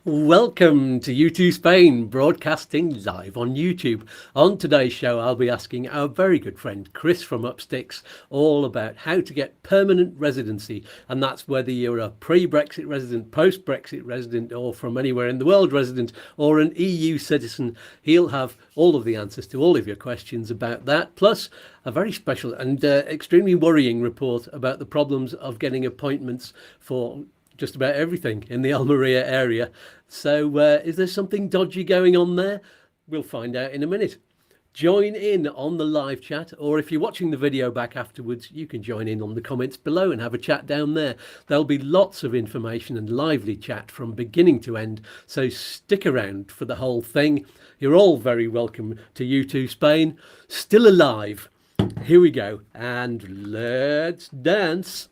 Welcome to YouTooSpain, broadcasting live on YouTube. On today's show, I'll be asking our very good friend Chris from Upsticks all about how to get permanent residency, and that's whether you're a pre-Brexit resident, post-Brexit resident, or from anywhere in the world resident, or an EU citizen. He'll have all of the answers to all of your questions about that, plus a very special and extremely worrying report about the problems of getting appointments for just about everything in the Almeria area. So is there something dodgy going on there? We'll find out in a minute. Join in on the live chat, or if you're watching the video back afterwards, you can join in on the comments below and have a chat down there. There'll be lots of information and lively chat from beginning to end, so stick around for the whole thing. You're all very welcome to YouTooSpain. Still alive. Here we go, and let's dance.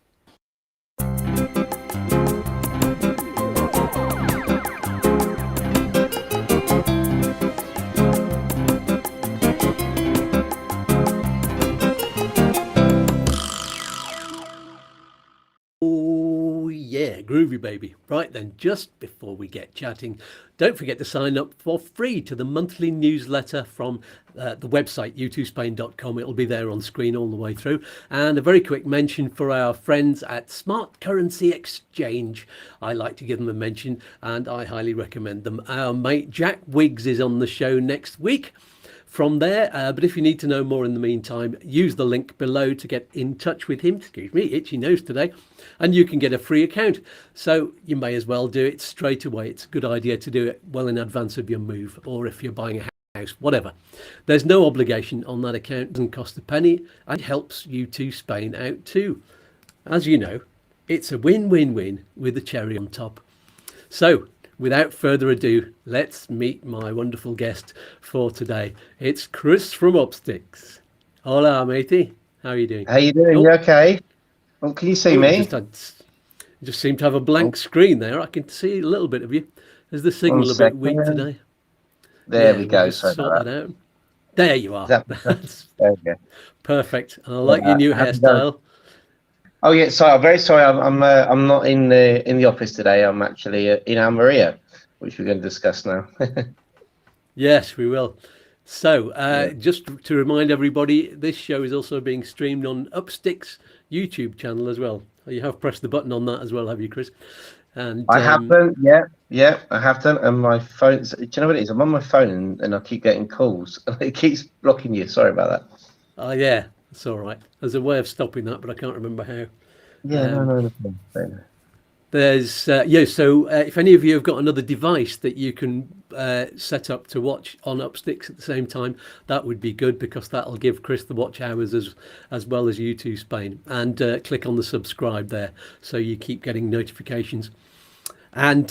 Groovy baby. Right then, just before we get chatting, don't forget to sign up for free to the monthly newsletter from the website YouTooSpain.com. It'll be there on screen all the way through. And a very quick mention for our friends at Smart Currency Exchange. I like to give them a mention and I highly recommend them. Our mate Jack Wiggs is on the show next week from there, but if you need to know more in the meantime, use the link below to get in touch with him. Excuse me, itchy nose today. And you can get a free account, so you may as well do it straight away. It's a good idea to do it well in advance of your move, or if you're buying a house, whatever. There's no obligation on that account, it doesn't cost a penny, and it helps YouTooSpain out too. As you know, it's a win-win-win with the cherry on top. So without further ado, let's meet my wonderful guest for today. It's Chris from Upsticks. Hola, matey. How are you doing? How you doing? You okay? Well, can you see me? Just seem to have a blank screen there. I can see a little bit of you. Is the signal a bit weak today? There we go. Sort that out. There you are. That's there we go. Perfect. I like your new hairstyle. Oh yeah, sorry. I'm very sorry. I'm not in the office today. I'm actually in Almeria, which we're going to discuss now. Yes, we will. So just to remind everybody, this show is also being streamed on Upsticks YouTube channel as well. You have pressed the button on that as well, have you, Chris? And I have done. Yeah, I have done. And my phone. Do you know what it is? I'm on my phone and I keep getting calls. It keeps blocking you. Sorry about that. Oh yeah, it's all right. There's a way of stopping that, but I can't remember how. Yeah, no. There's so if any of you have got another device that you can set up to watch on Upsticks at the same time, that would be good, because that'll give Chris the watch hours as well as YouTooSpain. And click on the subscribe there so you keep getting notifications. And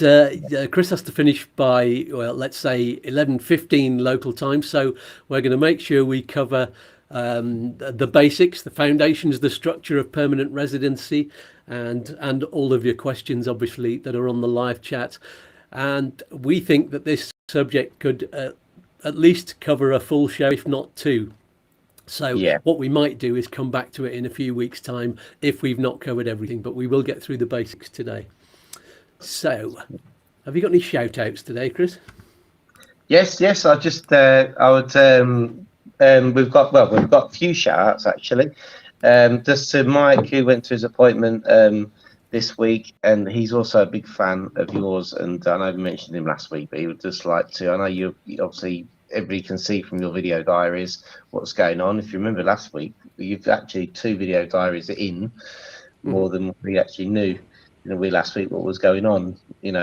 Chris has to finish by, well, let's say 11:15 local time, so we're going to make sure we cover the basics, the foundations, the structure of permanent residency, and all of your questions, obviously, that are on the live chat. And we think that this subject could at least cover a full show, if not two. So what we might do is come back to it in a few weeks' time if we've not covered everything, but we will get through the basics today. So have you got any shout outs today, Chris? Yes. I just we've got a few shout outs actually. Just to Mike, who went to his appointment this week, and he's also a big fan of yours, and I know I mentioned him last week, but he would just like to, I know you obviously, everybody can see from your video diaries what's going on. If you remember last week, you've actually 2 video diaries in, more than we actually knew, last week what was going on,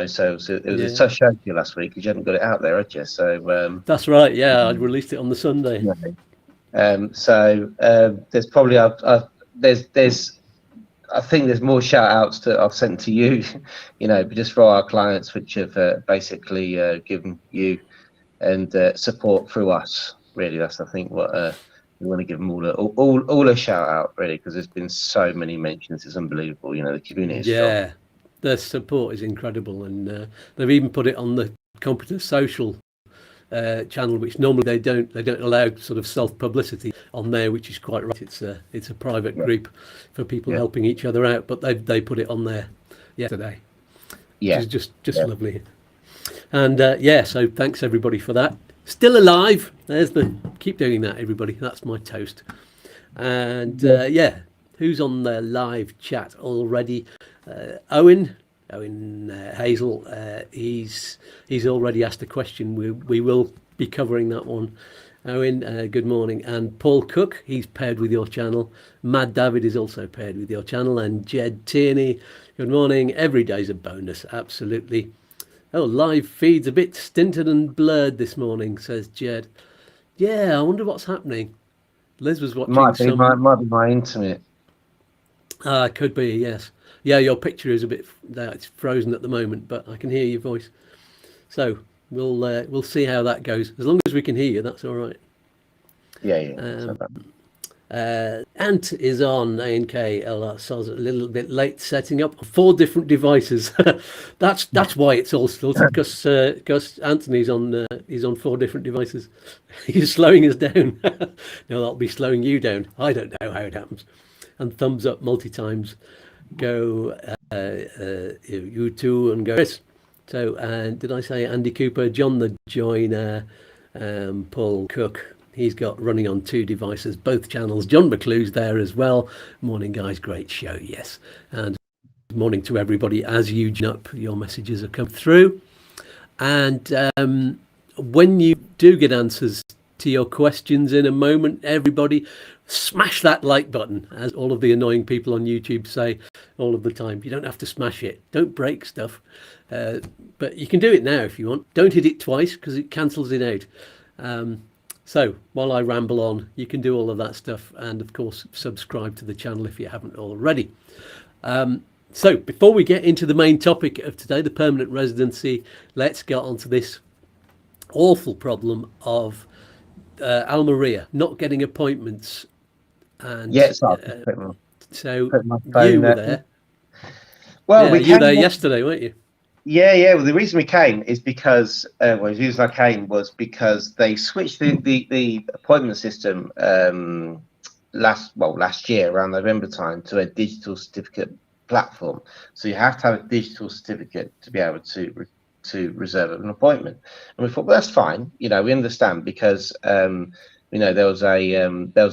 so it was a tough show for you last week because you hadn't got it out there, had you? So that's right, I released it on the Sunday. There's probably I think there's more shout outs that I've sent to you, but just for our clients, which have basically given you and support through us. Really, that's I think what we want to give them all a shout out, really, because there's been so many mentions. It's unbelievable, the community is strong. The support is incredible, and they've even put it on the Computer Social channel, which normally they don't allow sort of self-publicity on there, which is quite right. It's a private group for people helping each other out, but they put it on there yesterday. Which is just lovely. And yeah, so thanks everybody for that. Still alive. Keep doing that, everybody. That's my toast. And yeah, who's on the live chat already? Owen Hazel. He's already asked a question. We will be covering that one. Owen, good morning. And Paul Cook, he's paired with your channel. Mad David is also paired with your channel. And Jed Tierney, good morning. Every day's a bonus, absolutely. Oh, live feed's a bit stinted and blurred this morning, says Jed. Yeah, I wonder what's happening. Liz was watching Might be my internet. Could be, yes. Yeah, your picture is a bit, it's frozen at the moment, but I can hear your voice. So we'll see how that goes. As long as we can hear you, that's all right. Yeah. Ant is on ANK. So I was a little bit late setting up 4 different devices. That's why it's all stilted, because Anthony's on he's on 4 different devices. He's slowing us down. No, that'll be slowing you down. I don't know how it happens. And thumbs up multi-times. Go you two and go Chris. So did I say Andy Cooper, John the Joiner, Paul Cook? He's got running on 2 devices, both channels. John McClue's there as well. Morning, guys. Great show. Yes. And morning to everybody. As you join up, your messages have come through. And when you do get answers to your questions in a moment, everybody smash that like button, as all of the annoying people on YouTube say all of the time. You don't have to smash it. Don't break stuff. But you can do it now if you want. Don't hit it twice because it cancels it out. So while I ramble on, you can do all of that stuff. And of course, subscribe to the channel if you haven't already. So before we get into the main topic of today, the permanent residency, let's get onto this awful problem of Almeria not getting appointments. And so you were there. Well, you were there yesterday, weren't you? Yeah. Well, the reason we came is because the reason I came was because they switched the appointment system last year around November time to a digital certificate platform. So you have to have a digital certificate to be able to reserve an appointment. And we thought, well, that's fine. We understand because there was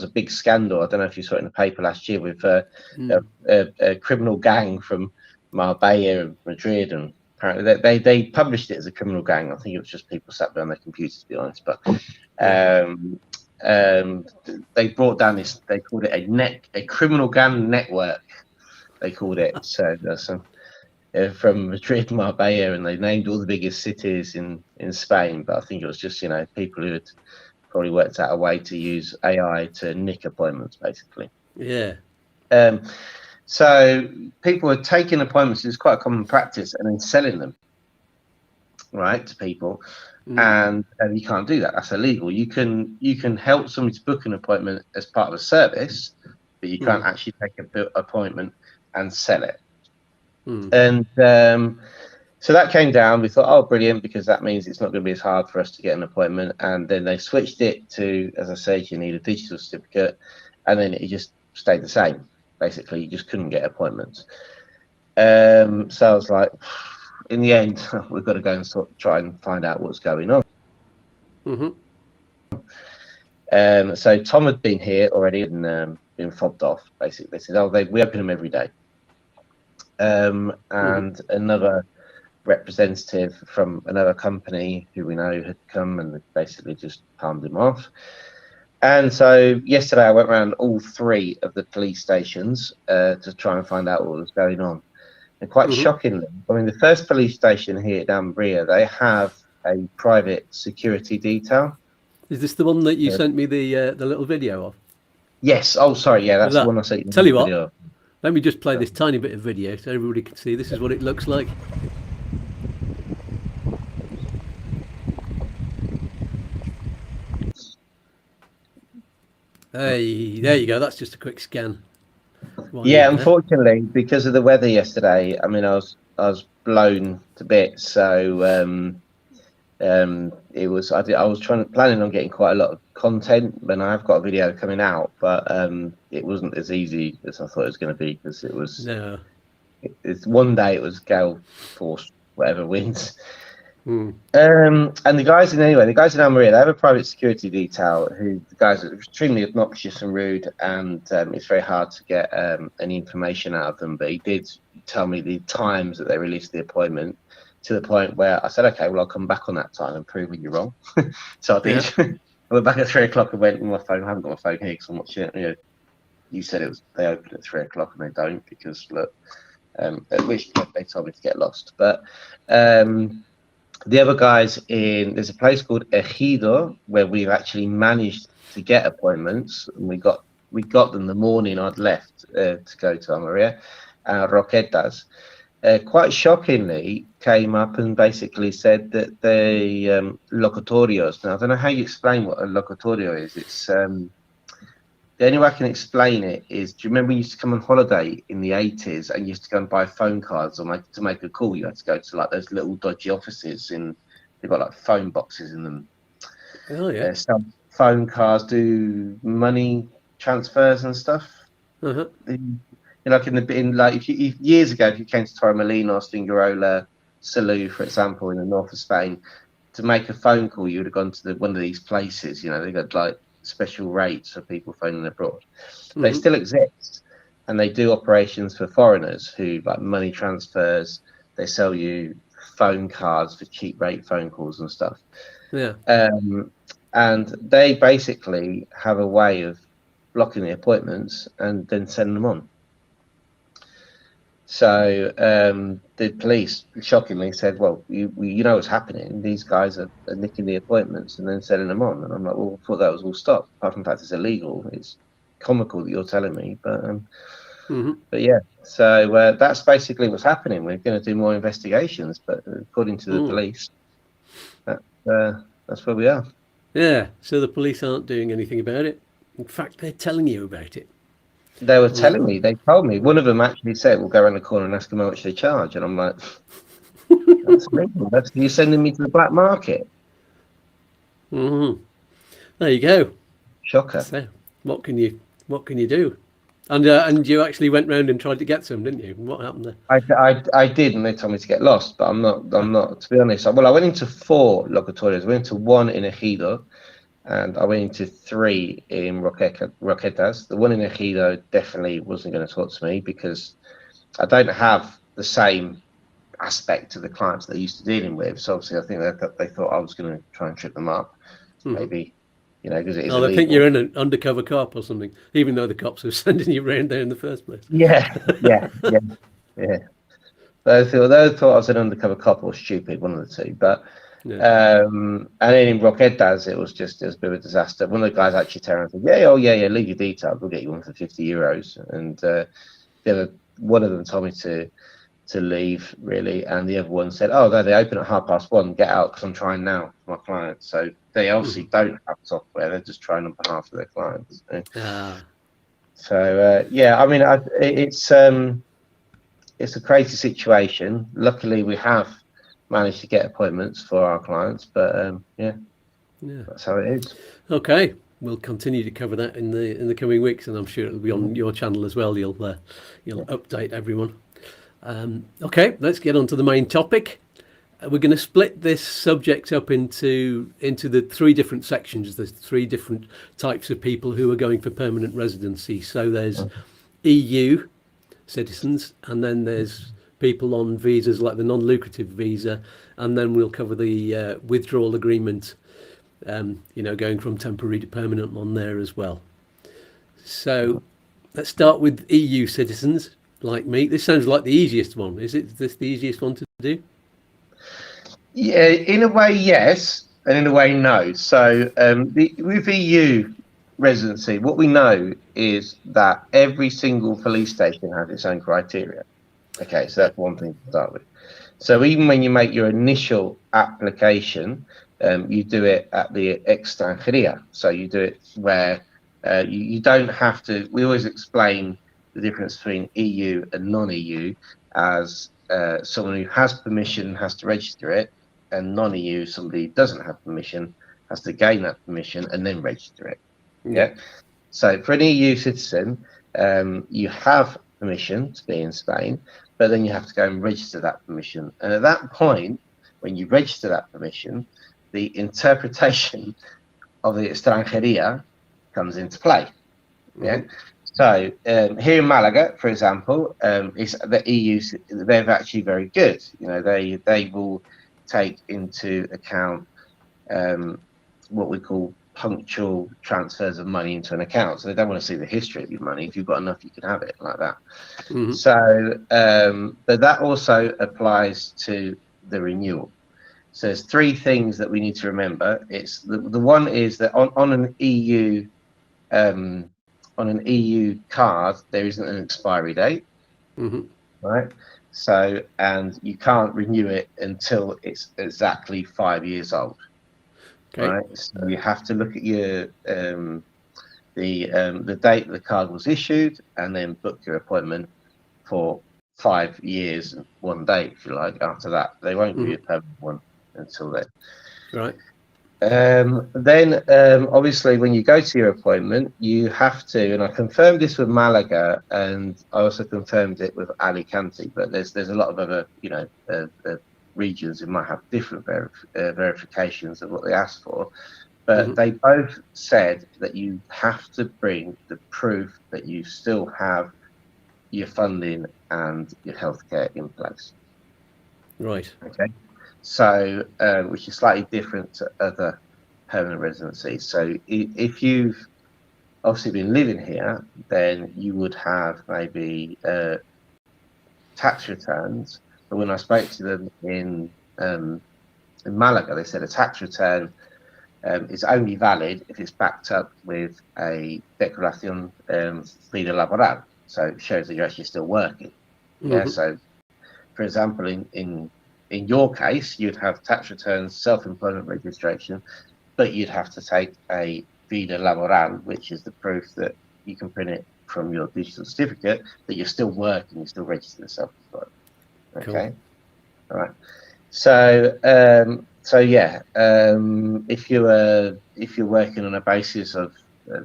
a big scandal. I don't know if you saw it in the paper last year with a criminal gang from Marbella and Madrid, and apparently they published it as a criminal gang. I think it was just people sat behind their computers, to be honest. But they brought down this. They called it a criminal gang network. They called it. So there's some from Madrid, Marbella, and they named all the biggest cities in Spain. But I think it was just people who had probably worked out a way to use AI to nick appointments, basically. Yeah. So people are taking appointments, it's quite a common practice, and then selling them, right, to people. And you can't do that. That's illegal. You can help somebody to book an appointment as part of a service, but you can't actually take an appointment and sell it. And so that came down. We thought, oh, brilliant, because that means it's not going to be as hard for us to get an appointment. And then they switched it to, as I said, you need a digital certificate, and then it just stayed the same. Basically, you just couldn't get appointments. So I was like, in the end, we've got to go and try and find out what's going on. So Tom had been here already and been fobbed off. Basically, they said, we open them every day. And another representative from another company who we know had come and basically just palmed him off. And so yesterday I went around all 3 of the police stations to try and find out what was going on. And quite shockingly, I mean, the first police station here at Almeria, they have a private security detail. Is this the one that you sent me the little video of? Yes. Oh, sorry. Yeah, that's the one I sent you. Tell you what, let me just play this tiny bit of video so everybody can see. This is what it looks like. Hey, there you go. That's just a quick scan. Yeah, unfortunately, because of the weather yesterday, I mean, I was blown to bits. So it was. I was planning on getting quite a lot of content, and I've got a video coming out, but it wasn't as easy as I thought it was going to be, because it was. No. It's one day it was gale force, whatever winds. And the guys in Almeria, they have a private security detail who the guys are extremely obnoxious and rude, and it's very hard to get any information out of them. But he did tell me the times that they released the appointment, to the point where I said, okay, well, I'll come back on that time and prove you wrong. So I did. Yeah. I went back at 3 o'clock and went on my phone. I haven't got my phone here because I'm watching it. You said they open at 3 o'clock and they don't, because look, at which point they told me to get lost. But the other guys there's a place called Ejido where we've actually managed to get appointments, and we got them the morning I'd left to go to Almeria. Roquetas, quite shockingly, came up and basically said that the locutorios. Now I don't know how you explain what a locutorio is. It's the only way I can explain it is, do you remember you used to come on holiday in the 80s and you used to go and buy phone cards, or to make a call, you had to go to like those little dodgy offices they've got like phone boxes in them. Oh yeah. Some phone cards do money transfers and stuff. Uh-huh. If years ago, if you came to Torremolinos, Fingerola, Salou, for example, in the north of Spain, to make a phone call, you would have gone to one of these places. They got like special rates for people phoning abroad. They still exist, and they do operations for foreigners who like money transfers. They sell you phone cards for cheap rate phone calls and stuff. Yeah. And they basically have a way of blocking the appointments and then sending them on. So the police shockingly said, well, you know what's happening. These guys are nicking the appointments and then sending them on. And I'm like, well, I thought that was all stopped. Apart from the fact it's illegal. It's comical that you're telling me. But yeah, so that's basically what's happening. We're going to do more investigations. But according to the police, that's where we are. Yeah, so the police aren't doing anything about it. In fact, they're telling you about it. They were telling me, they told me. One of them actually said, we'll go around the corner and ask them how much they charge. And I'm like, that's illegal. You're sending me to the black market. There you go. Shocker. So, what can you do? And you actually went round and tried to get some, didn't you? What happened there? I did, and they told me to get lost, but I'm not, to be honest. Well, I went into 4 locutorios. I went into 1 in Ejido, and I went into 3 in Roquetas. The one in Ejido definitely wasn't going to talk to me because I don't have the same aspect to the clients they're used to dealing with. So obviously, I think that they thought I was going to try and trip them up, maybe. Because it is illegal. They think you're an undercover cop or something, even though the cops are sending you around there in the first place. Yeah. They thought I was an undercover cop or stupid, one of the two. But and then in Roquetas, it was a bit of a disaster. One of the guys actually turned around and said, yeah, leave your details. We'll get you one for €50. And one of them told me to leave, really, and the other one said, oh no, they open at 1:30, get out because I'm trying now for my clients. So they obviously don't have software, they're just trying on behalf of their clients. So I mean, it's a crazy situation. Luckily we have managed to get appointments for our clients, but that's how it is. Okay, we'll continue to cover that in the coming weeks, and I'm sure it'll be on your channel as well. You'll update everyone. Okay, let's get on to the main topic. We're going to split this subject up into the 3 different sections. There's 3 different types of people who are going for permanent residency. So there's EU citizens, and then there's people on visas like the non-lucrative visa, and then we'll cover the withdrawal agreement, going from temporary to permanent on there as well. So let's start with EU citizens. Like me, this sounds like the easiest one. Is this the easiest one to do? Yeah, in a way, yes, and in a way, no. So with EU residency, what we know is that every single police station has its own criteria. Okay, so that's one thing to start with. So even when you make your initial application, you do it at the extranjería. So you do it where you don't have to. We always explain the difference between EU and non-EU as someone who has permission has to register it, and non-EU, somebody who doesn't have permission, has to gain that permission and then register it. Yeah. So for an EU citizen, you have permission to be in Spain, but then you have to go and register that permission. And at that point, when you register that permission, the interpretation of the extranjería comes into play. Yeah. So here in Malaga, for example, is the EU. They're actually very good. You know, they will take into account what we call punctual transfers of money into an account. So they don't want to see the history of your money. If you've got enough, you can have it like that. So, but that also applies to the renewal. So there's three things that we need to remember. It's the one is that on an EU card, there isn't an expiry date, right? So, and you can't renew it until it's exactly 5 years old. Okay. Right, so you have to look at your the date the card was issued, and then book your appointment for 5 years and 1 day, if you like. After that, they won't give you a permanent one until then. Right. Then, obviously, when you go to your appointment, you have to, and I confirmed this with Malaga, and I also confirmed it with Alicante. But there's a lot of other, regions who might have different verifications of what they asked for, but they both said that you have to bring the proof that you still have your funding and your healthcare in place. Right. Okay. So, which is slightly different to other permanent residencies. So, if you've obviously been living here, then you would have maybe tax returns. But when I spoke to them in Malaga, they said a tax return is only valid if it's backed up with a declaración vida laboral, so it shows that you're actually still working. Yeah. So, for example, in your case, you'd have tax returns, self-employment registration, but you'd have to take a vida laboral, which is the proof that you can print it from your digital certificate that you're still working, you're still registered as self-employed. Okay. Cool. All right. So, yeah, if you're working on a basis of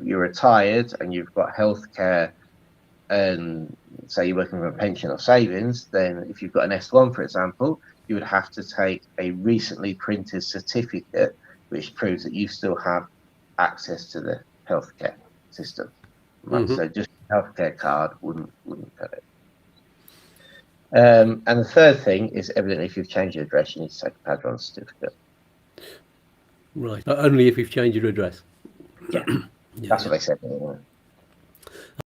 you're retired and you've got healthcare, and say you're working with a pension or savings, then if you've got an S1, for example, you would have to take a recently printed certificate which proves that you still have access to the healthcare system. Right? So just a healthcare card wouldn't cut it. And the third thing is, evidently, if you've changed your address, you need to take a Padron certificate. Right. But only if you've changed your address. Yeah. That's what they said. Anyway.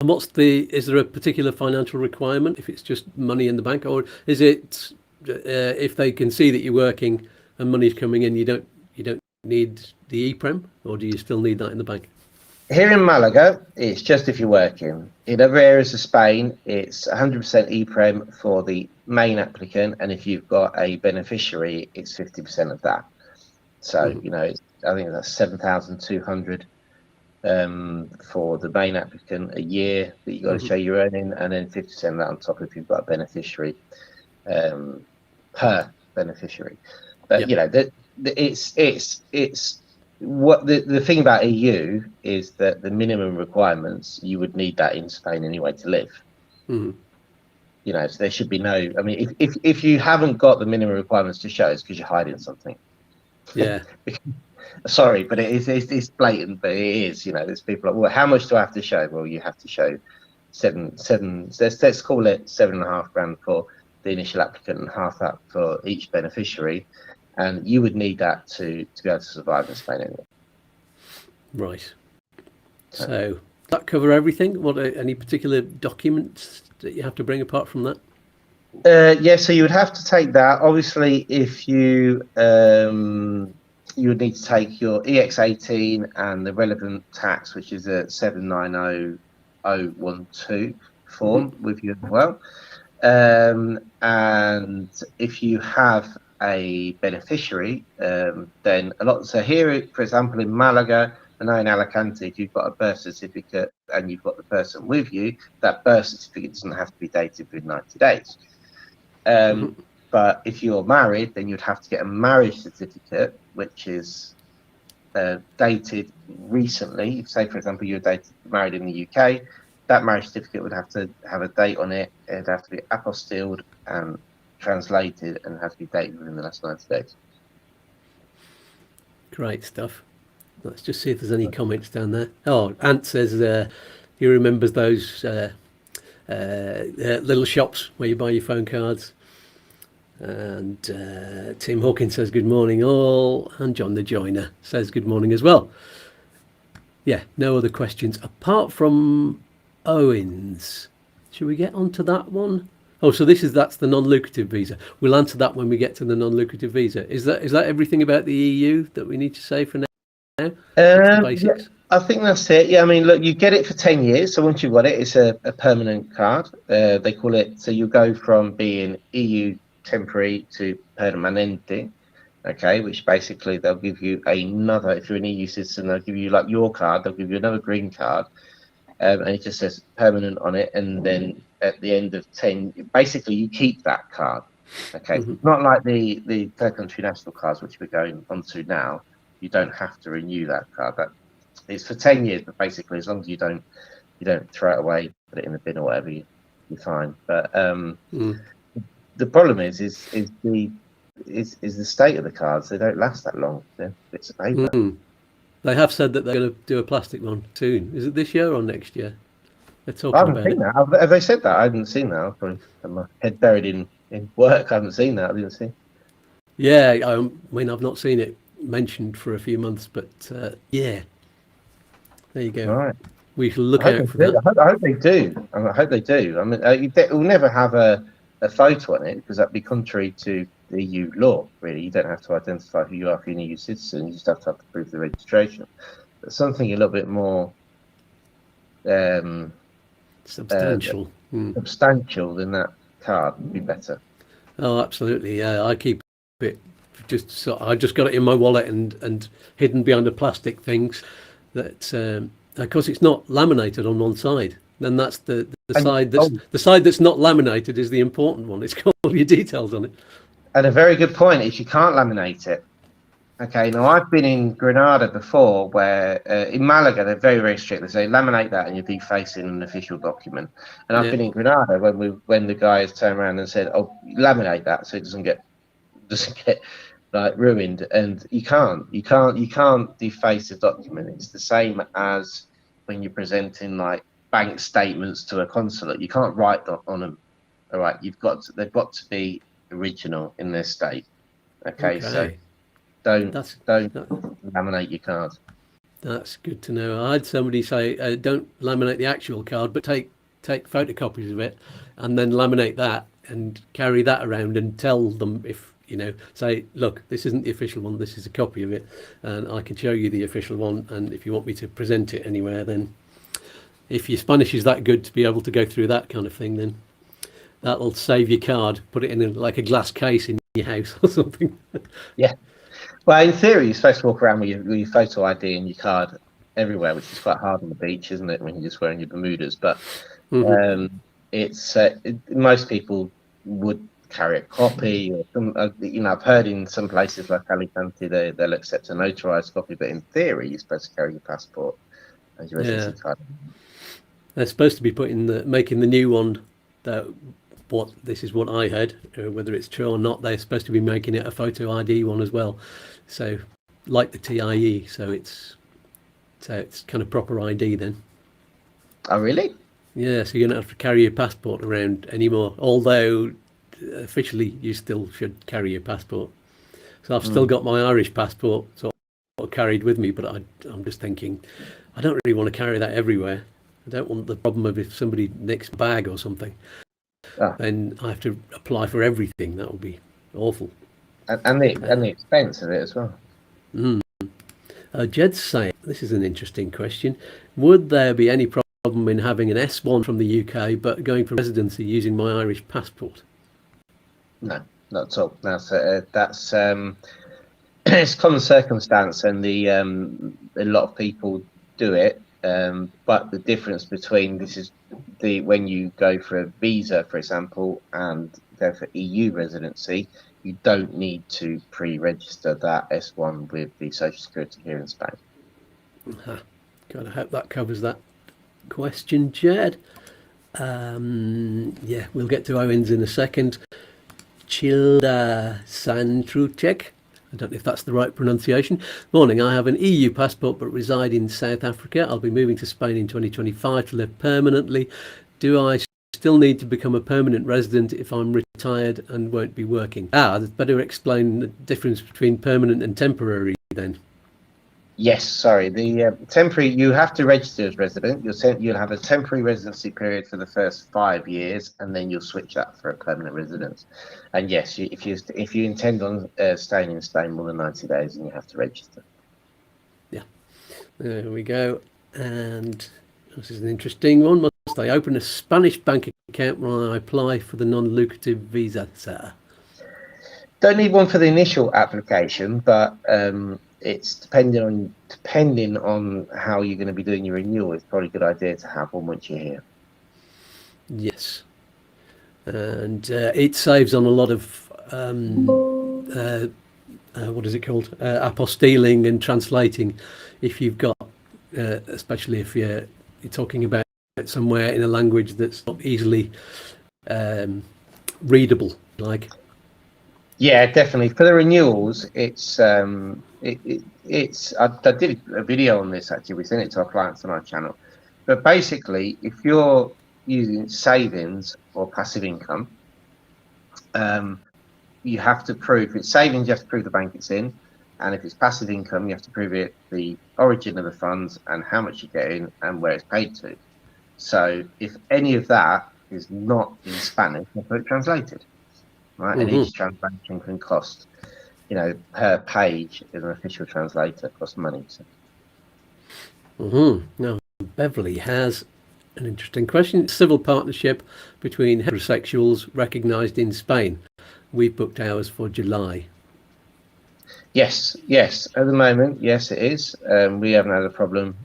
And is there a particular financial requirement if it's just money in the bank, or is it if they can see that you're working and money's coming in, you don't need the EPREM, or do you still need that in the bank? Here in Malaga, it's just if you're working. In other areas of Spain, it's 100% EPREM for the main applicant, and if you've got a beneficiary, it's 50% of that. So, I think that's 7,200 for the main applicant a year that you got to show you're earning, and then 50% of that on top if you've got a beneficiary per beneficiary. But it's what the thing about EU is that the minimum requirements, you would need that in Spain anyway to live. So there should be no, I mean, if you haven't got the minimum requirements to show, it's because you're hiding something. Yeah. Sorry, but it's blatant, but it is, there's people like, well, how much do I have to show? Well, you have to show let's call it $7,500 for the initial applicant and half that for each beneficiary. And you would need that to be able to survive in Spain anyway. Right. So does that cover everything? Any particular documents that you have to bring apart from that? Yeah, so you would have to take that. Obviously, if you would need to take your EX18 and the relevant tax, which is a 790012 form with you as well. And if you have a beneficiary, then so here, for example, in Malaga, and now in Alicante, if you've got a birth certificate and you've got the person with you, that birth certificate doesn't have to be dated within 90 days. But if you're married, then you'd have to get a marriage certificate, which is dated recently. Say, for example, you're married in the UK, that marriage certificate would have to have a date on it. It'd have to be apostilled and translated and has to be dated within the last 90 days. Great stuff. Let's just see if there's any comments down there. Oh, Ant says he remembers those little shops where you buy your phone cards. And Tim Hawkins says good morning all, and John the Joiner says good morning as well. Yeah, no other questions apart from Owens. Should we get onto that one? Oh, so that's the non-lucrative visa. We'll answer that when we get to the non-lucrative visa. Is that everything about the EU that we need to say for now? That's the basics. Yeah, I think that's it. Yeah, I mean, look, you get it for 10 years. So once you've got it, it's a permanent card. They call it, so you go from being EU temporary to permanente, okay, which basically they'll give you another, if you're an EU citizen, they'll give you like your card, they'll give you another green card, and it just says permanent on it, and then at the end of 10, basically you keep that card, okay. It's not like the third country national cards, which we're going on to now. You don't have to renew that card. That it's for 10 years, but basically as long as you don't throw it away, put it in the bin or whatever, you're fine. But the problem is the state of the cards. They don't last that long. They're bits of paper. They have said that they're going to do a plastic one soon. Is it this year or next year? They're talking I haven't about seen it. that. Have they said that? I haven't seen that. I've probably got my head buried in work. I haven't seen that. I didn't see. Yeah, I mean, I've not seen it mentioned for a few months, but yeah, there you go. All right. We shall look out for that. I hope they do. I hope they do. I mean, it will never have a photo on it because that'd be contrary to the EU law. Really, you don't have to identify who you are if you're an EU citizen. You just have to prove the registration. But something a little bit more substantial than that card would be better. Oh, absolutely. Yeah, I keep it. I just got it in my wallet and hidden behind the plastic things. That of course it's not laminated on one side. Then that's the side that's not laminated is the important one. It's got all your details on it. And a very good point is you can't laminate it. Okay, now I've been in Granada before, where in Malaga they're very, very strict. They say laminate that and you'll be facing an official document. And I've been in Granada when the guys turned around and said, "Oh, laminate that so it doesn't get like ruined." And you can't deface a document. It's the same as when you're presenting like bank statements to a consulate. You can't write on them. All right, they've got to be original in their state. Okay. So don't laminate your card. That's good to know. I had somebody say don't laminate the actual card, but take photocopies of it and then laminate that and carry that around and tell them, if say, look, this isn't the official one, this is a copy of it, and I can show you the official one, and if you want me to present it anywhere, then if your Spanish is that good to be able to go through that kind of thing, then that'll save your card. Put it in like a glass case in your house or something. Yeah. Well, in theory, you're supposed to walk around with your photo ID and your card everywhere, which is quite hard on the beach, isn't it, when you're just wearing your Bermudas? But most people would carry a copy. Or some, I've heard in some places like Alicante, they'll accept a notarized copy, but in theory, you're supposed to carry your passport and your residency card. They're supposed to be making the new one. This is what I heard. Whether it's true or not, they're supposed to be making it a photo ID one as well. So, like the TIE, so it's kind of proper ID then. Oh, really? Yeah. So you don't have to carry your passport around anymore. Although officially, you still should carry your passport. So I've still got my Irish passport sort of carried with me, but I'm just thinking, I don't really want to carry that everywhere. I don't want the problem of if somebody nicks a bag or something. Then I have to apply for everything. That would be awful. And the expense of it as well. Jed's saying, this is an interesting question. Would there be any problem in having an S1 from the UK but going for residency using my Irish passport? No, not at all. That's it's common circumstance, and a lot of people do it. But the difference between when you go for a visa, for example, and go for EU residency, you don't need to pre-register that S1 with the Social Security here in Spain. God, I hope that covers that question, Jed. Yeah, we'll get to Owens in a second. Childa Santruchek. I don't know if that's the right pronunciation. Morning, I have an EU passport but reside in South Africa. I'll be moving to Spain in 2025 to live permanently. Do I still need to become a permanent resident if I'm retired and won't be working? I'd better explain the difference between permanent and temporary then. Yes, sorry. The temporary, you have to register as resident. You'll have a temporary residency period for the first 5 years, and then you'll switch that for a permanent residence. And yes, if you intend on staying in Spain more than 90 days, then you have to register. Yeah, there we go. And this is an interesting one. Must I open a Spanish bank account when I apply for the non-lucrative visa, sir? Don't need one for the initial application, but it's depending on how you're going to be doing your renewal. It's probably a good idea to have one once you're here. Yes, and it saves on a lot of what is it called, apostilling and translating. If you've got, especially if you're talking about somewhere in a language that's not easily readable, like. Yeah, definitely. For the renewals, it's I did a video on this actually. We sent it to our clients on our channel. But basically, if you're using savings or passive income, you have to prove it's savings. You have to prove the bank it's in, and if it's passive income, you have to prove the origin of the funds and how much you're getting and where it's paid to. So if any of that is not in Spanish, you put it translated. Right, and each translation can cost, per page as an official translator costs money. So. Now, Beverly has an interesting question. Civil partnership between heterosexuals recognised in Spain. We've booked ours for July. Yes. At the moment, yes, it is. We haven't had a problem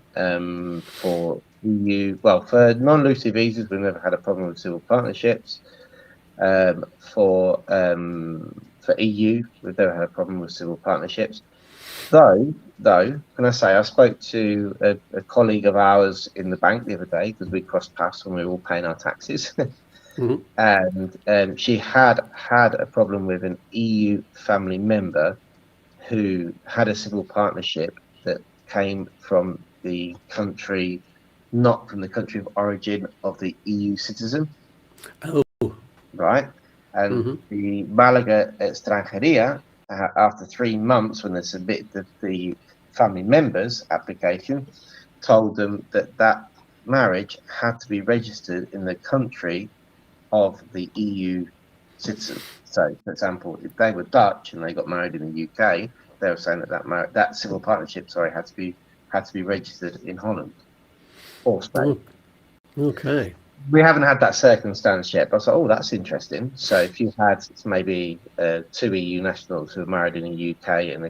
for EU. Well, for non-lucrative visas, we've never had a problem with civil partnerships. For EU, we've never had a problem with civil partnerships. Though, can I say, I spoke to a colleague of ours in the bank the other day because we crossed paths when we were all paying our taxes, and she had a problem with an EU family member who had a civil partnership that came from the country, not from the country of origin of the EU citizen. Oh. Right, and the Malaga Extranjería, after 3 months when they submitted the family members application, told them that marriage had to be registered in the country of the EU citizen. So, for example, if they were Dutch and they got married in the UK, they were saying that civil partnership, had to be registered in Holland or Spain. Okay. We haven't had that circumstance yet, but I thought, that's interesting. So if you had maybe 2 EU nationals who are married in the UK and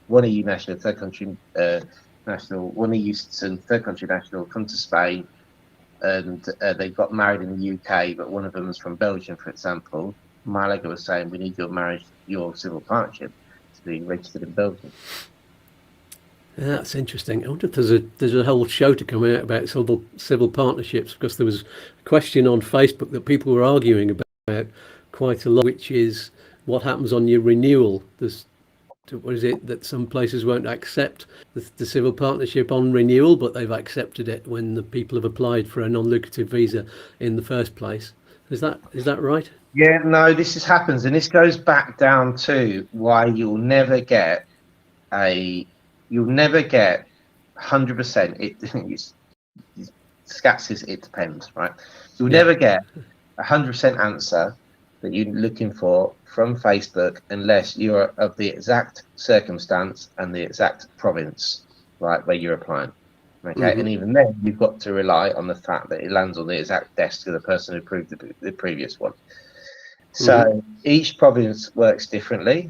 one EU national, third country national, one EU citizen, third country national come to Spain, and they got married in the UK, but one of them is from Belgium, for example. Malaga was saying we need your civil partnership to be registered in Belgium. That's interesting. I wonder if there's a whole show to come out about civil partnerships, because there was a question on Facebook that people were arguing about quite a lot, which is what happens on your renewal. What is it that some places won't accept the civil partnership on renewal, but they've accepted it when the people have applied for a non-lucrative visa in the first place. Is that right? Yeah, no, this happens, and this goes back down to why you'll never get 100%. Skatz says it depends, right? You'll never get 100% answer that you're looking for from Facebook unless you're of the exact circumstance and the exact province, right, where you're applying. Okay, and even then, you've got to rely on the fact that it lands on the exact desk of the person who approved the previous one. So each province works differently.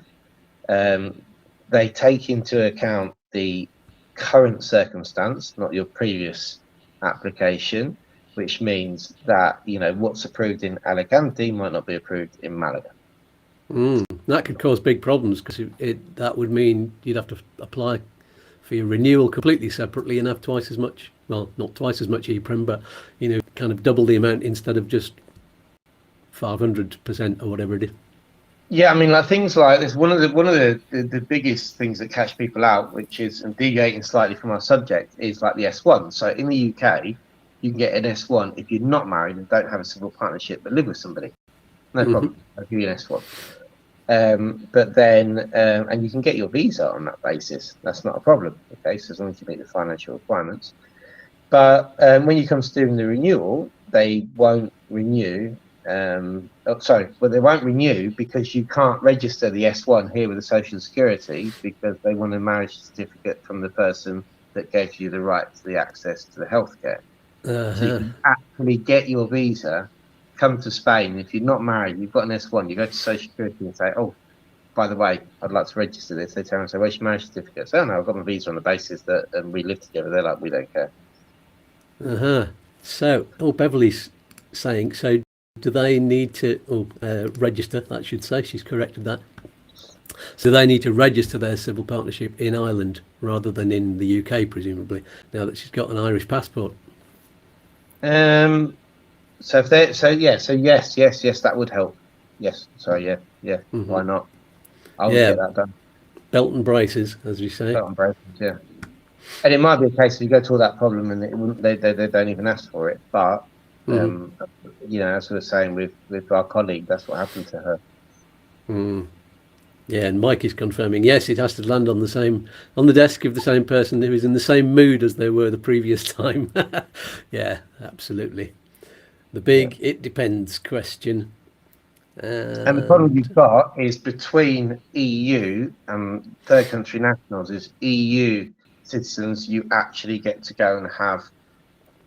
They take into account the current circumstance, not your previous application, which means that what's approved in Alicante might not be approved in Malaga. That could cause big problems, because that would mean you'd have to apply for your renewal completely separately and have twice as much, well, not twice as much EPRIM, but kind of double the amount instead of just 500% or whatever it is. Yeah, I mean, like things like this. One of the biggest things that catch people out, which is, and deviating slightly from our subject, is like the S1. So in the UK, you can get an S1 if you're not married and don't have a civil partnership but live with somebody. No problem. I'll give you an S1. But then, and you can get your visa on that basis. That's not a problem. Okay, so as long as you meet the financial requirements. But when you come to doing the renewal, they won't renew. They won't renew because you can't register the S1 here with the Social Security because they want a marriage certificate from the person that gave you the right to the access to the healthcare. So you can actually get your visa, come to Spain. If you're not married, you've got an S1, you go to Social Security and say, oh, by the way, I'd like to register this. They tell me, say, where's your marriage certificate? So, oh, no, I've got my visa on the basis that we live together. They're like, we don't care. So, Beverly's saying, so do they need to register? That should say, she's corrected that. So they need to register their civil partnership in Ireland rather than in the UK, presumably, now that she's got an Irish passport. Yes, that would help. Yes, sorry, yeah. Why not? I'll get that done. Belt and braces, as we say. Belt and braces, yeah. And it might be a case if you go to all that problem and they don't even ask for it, but. As we were saying with our colleague, that's what happened to her. Yeah, and Mike is confirming, yes, it has to land on the desk of the same person who is in the same mood as they were the previous time. Yeah, absolutely. The big it depends question. And the problem you've got is between EU and third country nationals is EU citizens, you actually get to go and have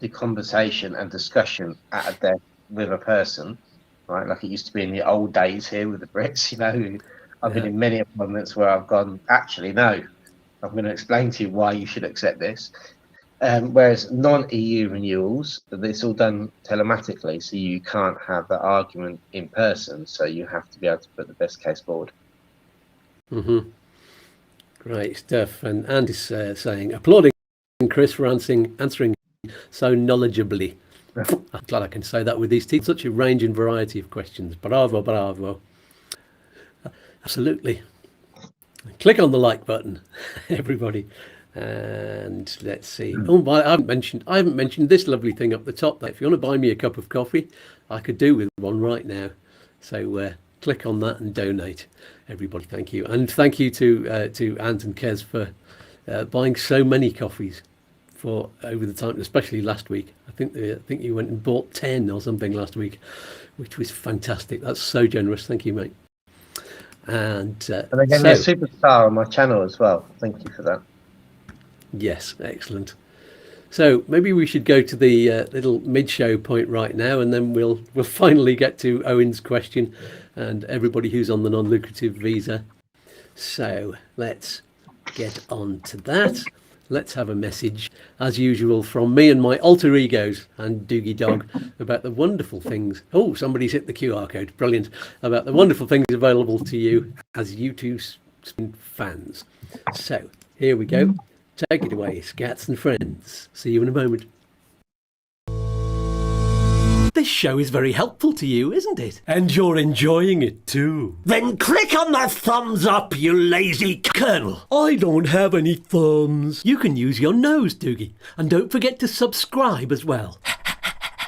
the conversation and discussion at a desk with a person, right? Like it used to be in the old days here with the Brits, I've been in many appointments where I've gone, actually, no, I'm going to explain to you why you should accept this. Whereas non-EU renewals, it's all done telematically, so you can't have that argument in person, so you have to be able to put the best case forward. Great stuff. And Andy's saying, applauding Chris for answering so knowledgeably. I'm glad I can say that with these teeth. Such a range and variety of questions. Bravo. Absolutely. Click on the like button, everybody. And let's see. I haven't mentioned this lovely thing up the top. That if you want to buy me a cup of coffee, I could do with one right now. So click on that and donate, everybody. Thank you, and thank you to Ant and Kez for buying so many coffees for over the time, especially last week. I think you went and bought 10 or something last week, which was fantastic. That's so generous. Thank you, mate. And they gave me a superstar on my channel as well. Thank you for that. Yes, excellent. So maybe we should go to the little mid-show point right now, and then we'll finally get to Owen's question and everybody who's on the non-lucrative visa. So let's get on to that. Let's have a message, as usual, from me and my alter egos and Doogie Dog about the wonderful things. Oh, somebody's hit the QR code. Brilliant. About the wonderful things available to you as YouTooSpain fans. So here we go. Take it away, Skatz and friends. See you in a moment. This show is very helpful to you, isn't it? And you're enjoying it too. Then click on the thumbs up, you lazy colonel. I don't have any thumbs. You can use your nose, Doogie. And don't forget to subscribe as well.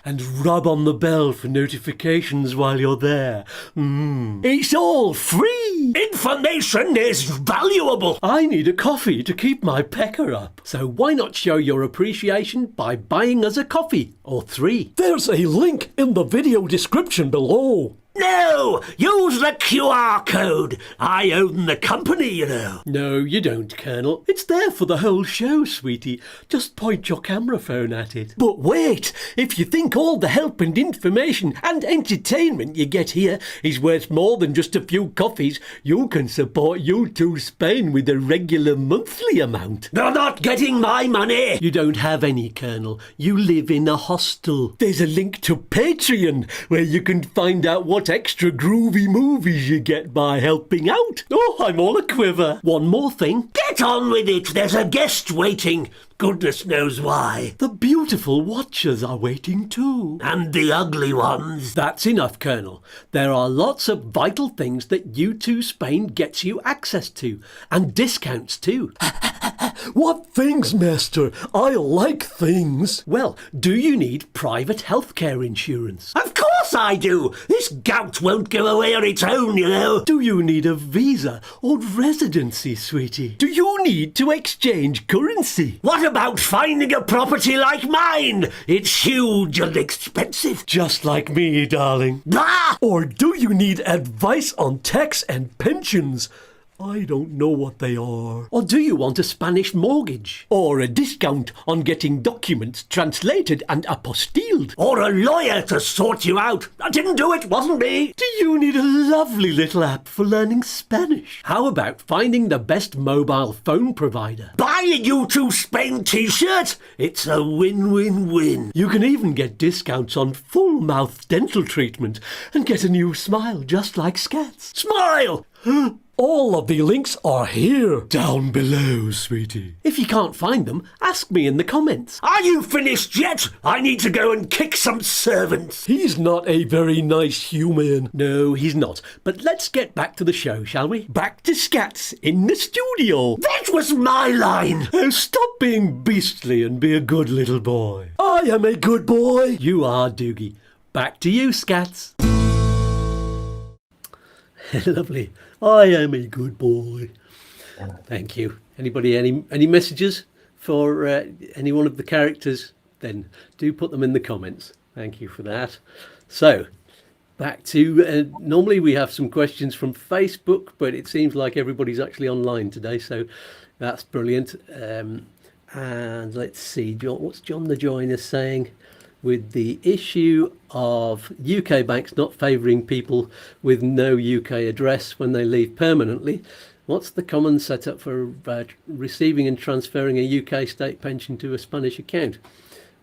And rub on the bell for notifications while you're there. It's all free. Information is valuable. I need a coffee to keep my pecker up. So why not show your appreciation by buying us a coffee or 3? There's a link in the video description below. No! Use the QR code! I own the company, you know. No, you don't, Colonel. It's there for the whole show, sweetie. Just point your camera phone at it. But wait! If you think all the help and information and entertainment you get here is worth more than just a few coffees, you can support YouTooSpain with a regular monthly amount. They're not getting my money! You don't have any, Colonel. You live in a hostel. There's a link to Patreon where you can find out what about extra groovy movies you get by helping out? Oh, I'm all a quiver. One more thing. Get on with it. There's a guest waiting. Goodness knows why. The beautiful watchers are waiting too. And the ugly ones. That's enough, Colonel. There are lots of vital things that YouTooSpain gets you access to, and discounts too. What things, Master? I like things. Well, do you need private healthcare insurance? Of course I do. This gout won't go away on its own, you know. Do you need a visa or residency, sweetie? Do you need to exchange currency? What about finding a property like mine? It's huge and expensive. Just like me, darling. Ah! Or do you need advice on tax and pensions? I don't know what they are. Or do you want a Spanish mortgage? Or a discount on getting documents translated and apostilled? Or a lawyer to sort you out. I didn't do it, wasn't me. Do you need a lovely little app for learning Spanish? How about finding the best mobile phone provider? Buy a YouTooSpain t-shirt. It's a win-win-win. You can even get discounts on full mouth dental treatment and get a new smile just like Skatz. Smile! All of the links are here. Down below, sweetie. If you can't find them, ask me in the comments. Are you finished yet? I need to go and kick some servants. He's not a very nice human. No, he's not. But let's get back to the show, shall we? Back to Skatz in the studio. That was my line. Oh, stop being beastly and be a good little boy. I am a good boy. You are, Doogie. Back to you, Skatz. Lovely. I am a good boy. Thank you. Anybody, any messages for any one of the characters? Then do put them in the comments. Thank you for that. So, back to, normally we have some questions from Facebook, but it seems like everybody's actually online today, so that's brilliant. And let's see, what's John the Joiner saying? With the issue of UK banks not favouring people with no UK address when they leave permanently, what's the common setup for receiving and transferring a UK state pension to a Spanish account?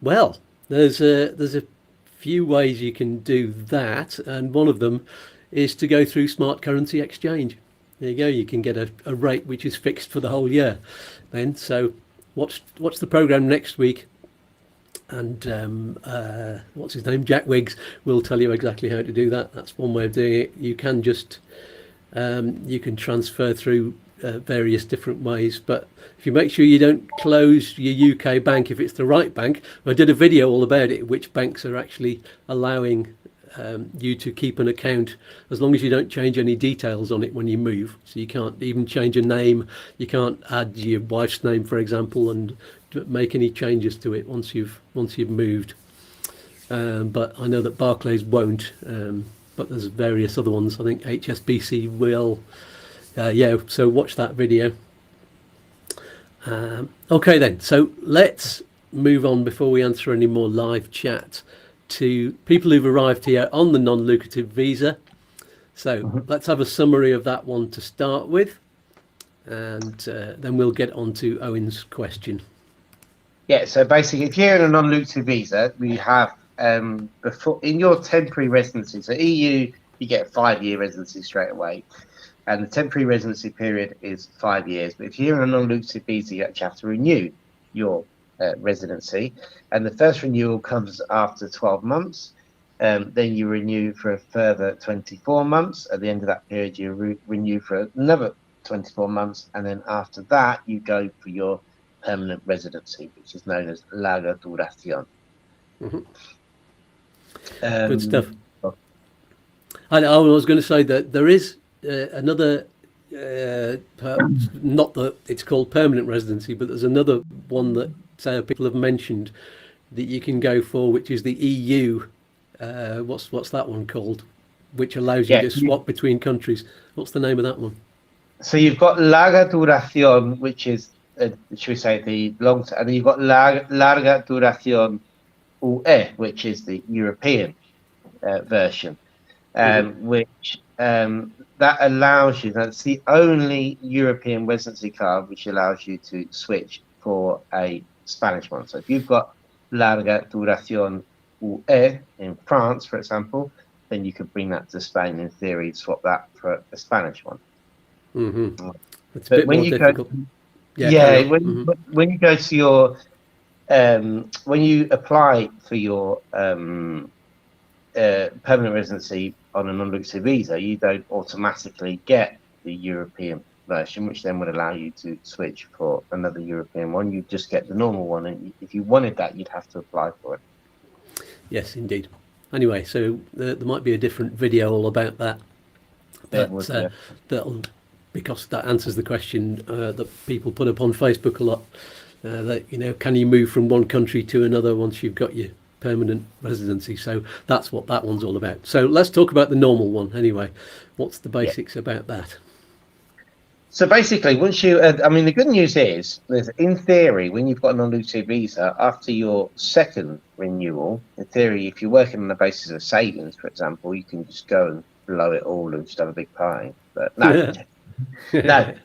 Well, there's a few ways you can do that, and one of them is to go through smart currency exchange. There you go. You can get a rate which is fixed for the whole year. Then, so watch the programme next week. And what's his name? Jack Wiggs will tell you exactly how to do that. That's one way of doing it. You can just you can transfer through various different ways, but if you make sure you don't close your UK bank if it's the right bank. I did a video all about it, which banks are actually allowing you to keep an account as long as you don't change any details on it when you move. So you can't even change a name. You can't add your wife's name, for example, and make any changes to it once you've moved. But I know that Barclays won't. But there's various other ones. I think HSBC will. Yeah. So watch that video. Okay then. So let's move on before we answer any more live chat to people who've arrived here on the non-lucrative visa. So let's have a summary of that one to start with, and then we'll get on to Owen's question. Yeah, so basically, if you're in a non-lucrative visa, we have before in your temporary residency. So EU, you get a 5-year residency straight away, and the temporary residency period is 5 years. But if you're in a non-lucrative visa, you actually have to renew your residency, and the first renewal comes after 12 months. Then you renew for a further 24 months. At the end of that period, you renew for another 24 months, and then after that, you go for your permanent residency, which is known as larga duración. Good stuff. I was going to say that there is another, not that it's called permanent residency, but there's another one that people have mentioned that you can go for, which is the EU. What's that one called? Which allows you to swap between countries. What's the name of that one? So you've got larga duración, which is should we say the long term, and then you've got larga duración UE, which is the European version, which that allows you. That's the only European residency card which allows you to switch for a Spanish one. So if you've got larga duración UE in France, for example, then you could bring that to Spain in theory, swap that for a Spanish one. Mm-hmm. It's a But bit when more you difficult. go, Yeah, when you go to your when you apply for your permanent residency on a non-lucrative visa, you don't automatically get the European version, which then would allow you to switch for another European one. You just get the normal one, and if you wanted that, you'd have to apply for it. Yes, indeed. Anyway, so there might be a different video all about that. It would, yeah. That'll, because that answers the question that people put up on Facebook a lot. That, you know, can you move from one country to another once you've got your permanent residency? So that's what that one's all about. So let's talk about the normal one anyway. What's the basics about that? So basically, once you, I mean, the good news is, in theory, when you've got a non-lucrative visa, after your second renewal, in theory, if you're working on the basis of savings, for example, you can just go and blow it all and just have a big party. But no, no.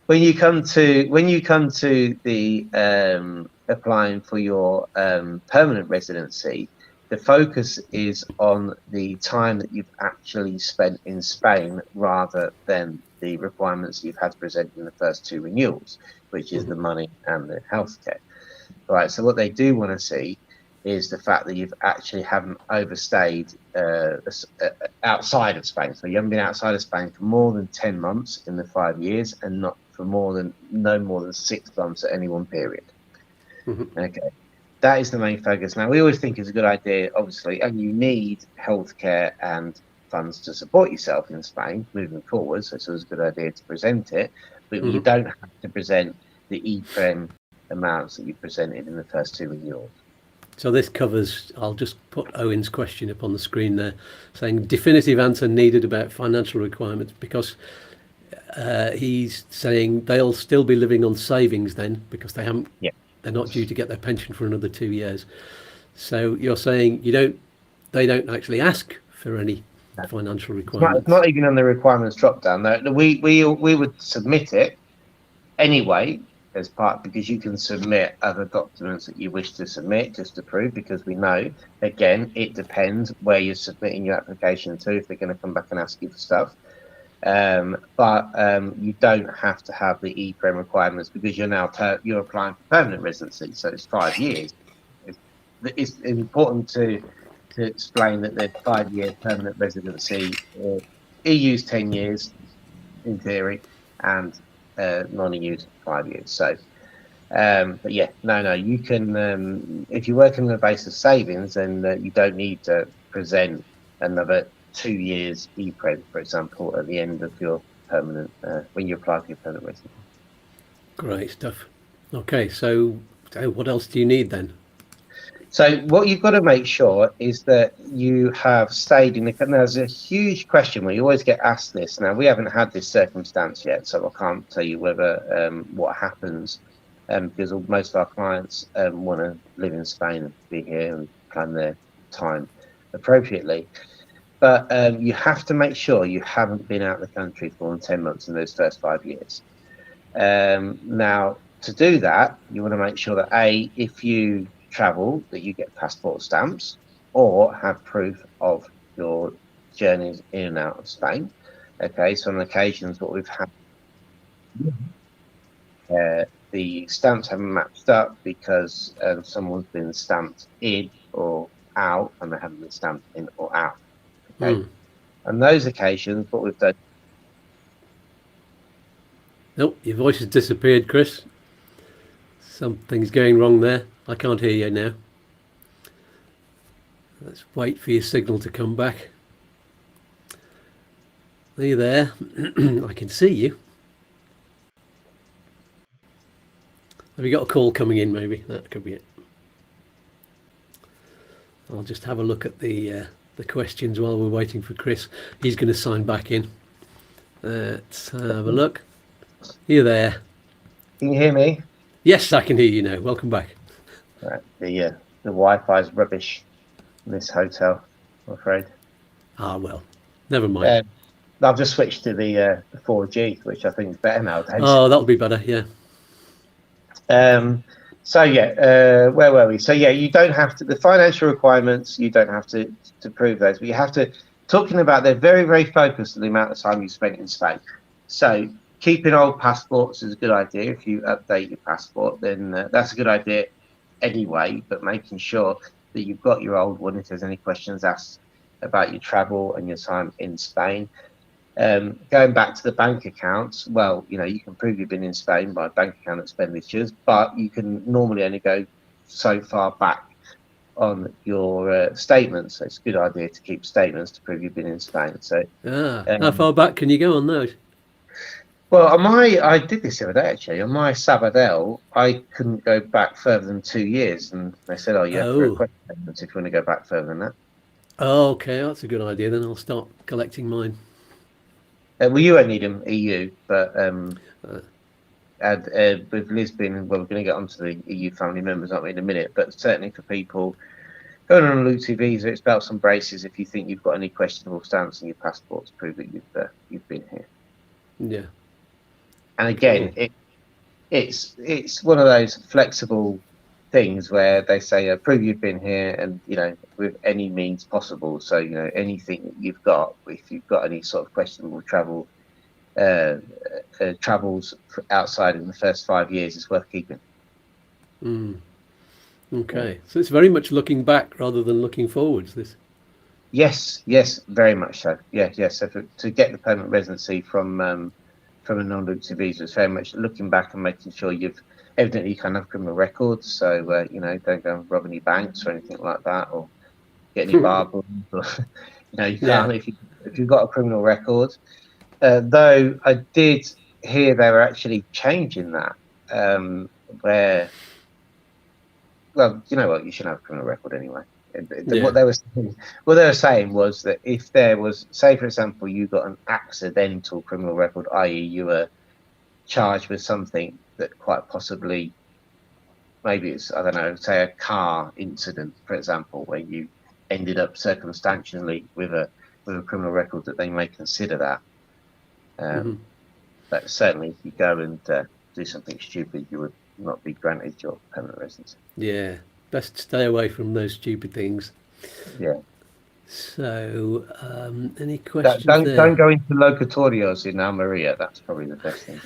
When you come to the applying for your permanent residency, the focus is on the time that you've actually spent in Spain rather than the requirements you've had to present in the first two renewals, which is the money and the healthcare. Right. So what they do want to see is the fact that you've actually haven't overstayed outside of Spain. So you haven't been outside of Spain for more than 10 months in the 5 years, and not for no more than 6 months at any one period. Mm-hmm. Okay. That is the main focus. Now, we always think it's a good idea, obviously, and you need healthcare and funds to support yourself in Spain moving forward. So it's always a good idea to present it, but you don't have to present the EPREM amounts that you presented in the first two renewals. So this covers, I'll just put Owen's question up on the screen there, saying definitive answer needed about financial requirements, because he's saying they'll still be living on savings then, because they haven't, they're not due to get their pension for another 2 years. So you're saying they don't actually ask for any financial requirements. It's not even on the requirements drop down. We would submit it anyway as part, because you can submit other documents that you wish to submit just to prove, because we know, again, it depends where you're submitting your application to, if they're going to come back and ask you for stuff. But you don't have to have the EPREM requirements, because you're applying for permanent residency, so it's 5 years. It's important to explain that the 5-year permanent residency, EU's 10 years in theory, and non-EU's 5 years. So, but yeah, no, you can, if you're working on the basis of savings, then you don't need to present another 2 years EPREM, for example, at the end of your permanent, when you apply for your permanent residency. Great stuff. Okay, so what else do you need then? So what you've got to make sure is that you have stayed in the. There's a huge question where you always get asked this. Now, we haven't had this circumstance yet, so I can't tell you whether what happens, because most of our clients want to live in Spain and be here and plan their time appropriately. But you have to make sure you haven't been out of the country for more than 10 months in those first 5 years. Now, to do that, you want to make sure that if you travel, that you get passport stamps or have proof of your journeys in and out of Spain. Okay, so on occasions what we've had, the stamps haven't matched up because someone's been stamped in or out and they haven't been stamped in or out. Okay, on those occasions what we've done. Nope, your voice has disappeared, Chris. Something's going wrong there. I can't hear you now. Let's wait for your signal to come back. Are you there? I can see you. Have you got a call coming in, maybe? That could be it. I'll just have a look at the questions while we're waiting for Chris. He's going to sign back in. Let's have a look. Are you there? Can you hear me? Yes, I can hear you now. Welcome back. Right, the Wi-Fi is rubbish in this hotel, I'm afraid. Ah, well, never mind. I've just switched to the 4G, which I think is better nowadays. Oh, that'll be better, yeah. So yeah, where were we? So yeah, you don't have to, the financial requirements, you don't have to prove those, but you have to, talking about, they're very, very focused on the amount of time you spent in Spain. So keeping old passports is a good idea. If you update your passport, then that's a good idea anyway, but making sure that you've got your old one if there's any questions asked about your travel and your time in Spain. Going back to the bank accounts, well, you know, you can prove you've been in Spain by bank account expenditures, but you can normally only go so far back on your statements. So it's a good idea to keep statements to prove you've been in Spain. So how far back can you go on those? well, on my, I did this the other day actually. On my Sabadell, I couldn't go back further than 2 years, and they said, "Oh, you have to request statements if you want to go back further than that." Oh, okay, that's a good idea. Then I'll start collecting mine. Well, you won't need them EU, but with Lisbon, well, we're going to get onto the EU family members, aren't we, in a minute? But certainly for people going on a Lucia visa, it's belts and braces if you think you've got any questionable stamps in your passport to prove that you've been here. Yeah. And again, it's one of those flexible things where they say prove you've been here, and you know, with any means possible. So you know, anything that you've got, if you've got any sort of questionable travels outside in the first 5 years, is worth keeping. Okay, so it's very much looking back rather than looking forwards. This. Yes, very much so. Yeah. So to get the permanent residency from a non-Lucia visa, it's very much looking back and making sure you've evidently you can't have criminal records. So you know, don't go and rob any banks or anything like that, or get any barbers. Or, you know, you can't if you've got a criminal record. Though I did hear they were actually changing that, where, well, you know what, you shouldn't have a criminal record anyway. What they were saying was that if there was, say for example, you got an accidental criminal record, i.e. you were charged with something that quite possibly, maybe it's, I don't know, say a car incident, for example, where you ended up circumstantially with a criminal record, that they may consider that. But certainly if you go and do something stupid, you would not be granted your permanent residency. Yeah, best stay away from those stupid things. Yeah. So, any questions? Don't go into locutorios in Almeria. That's probably the best thing.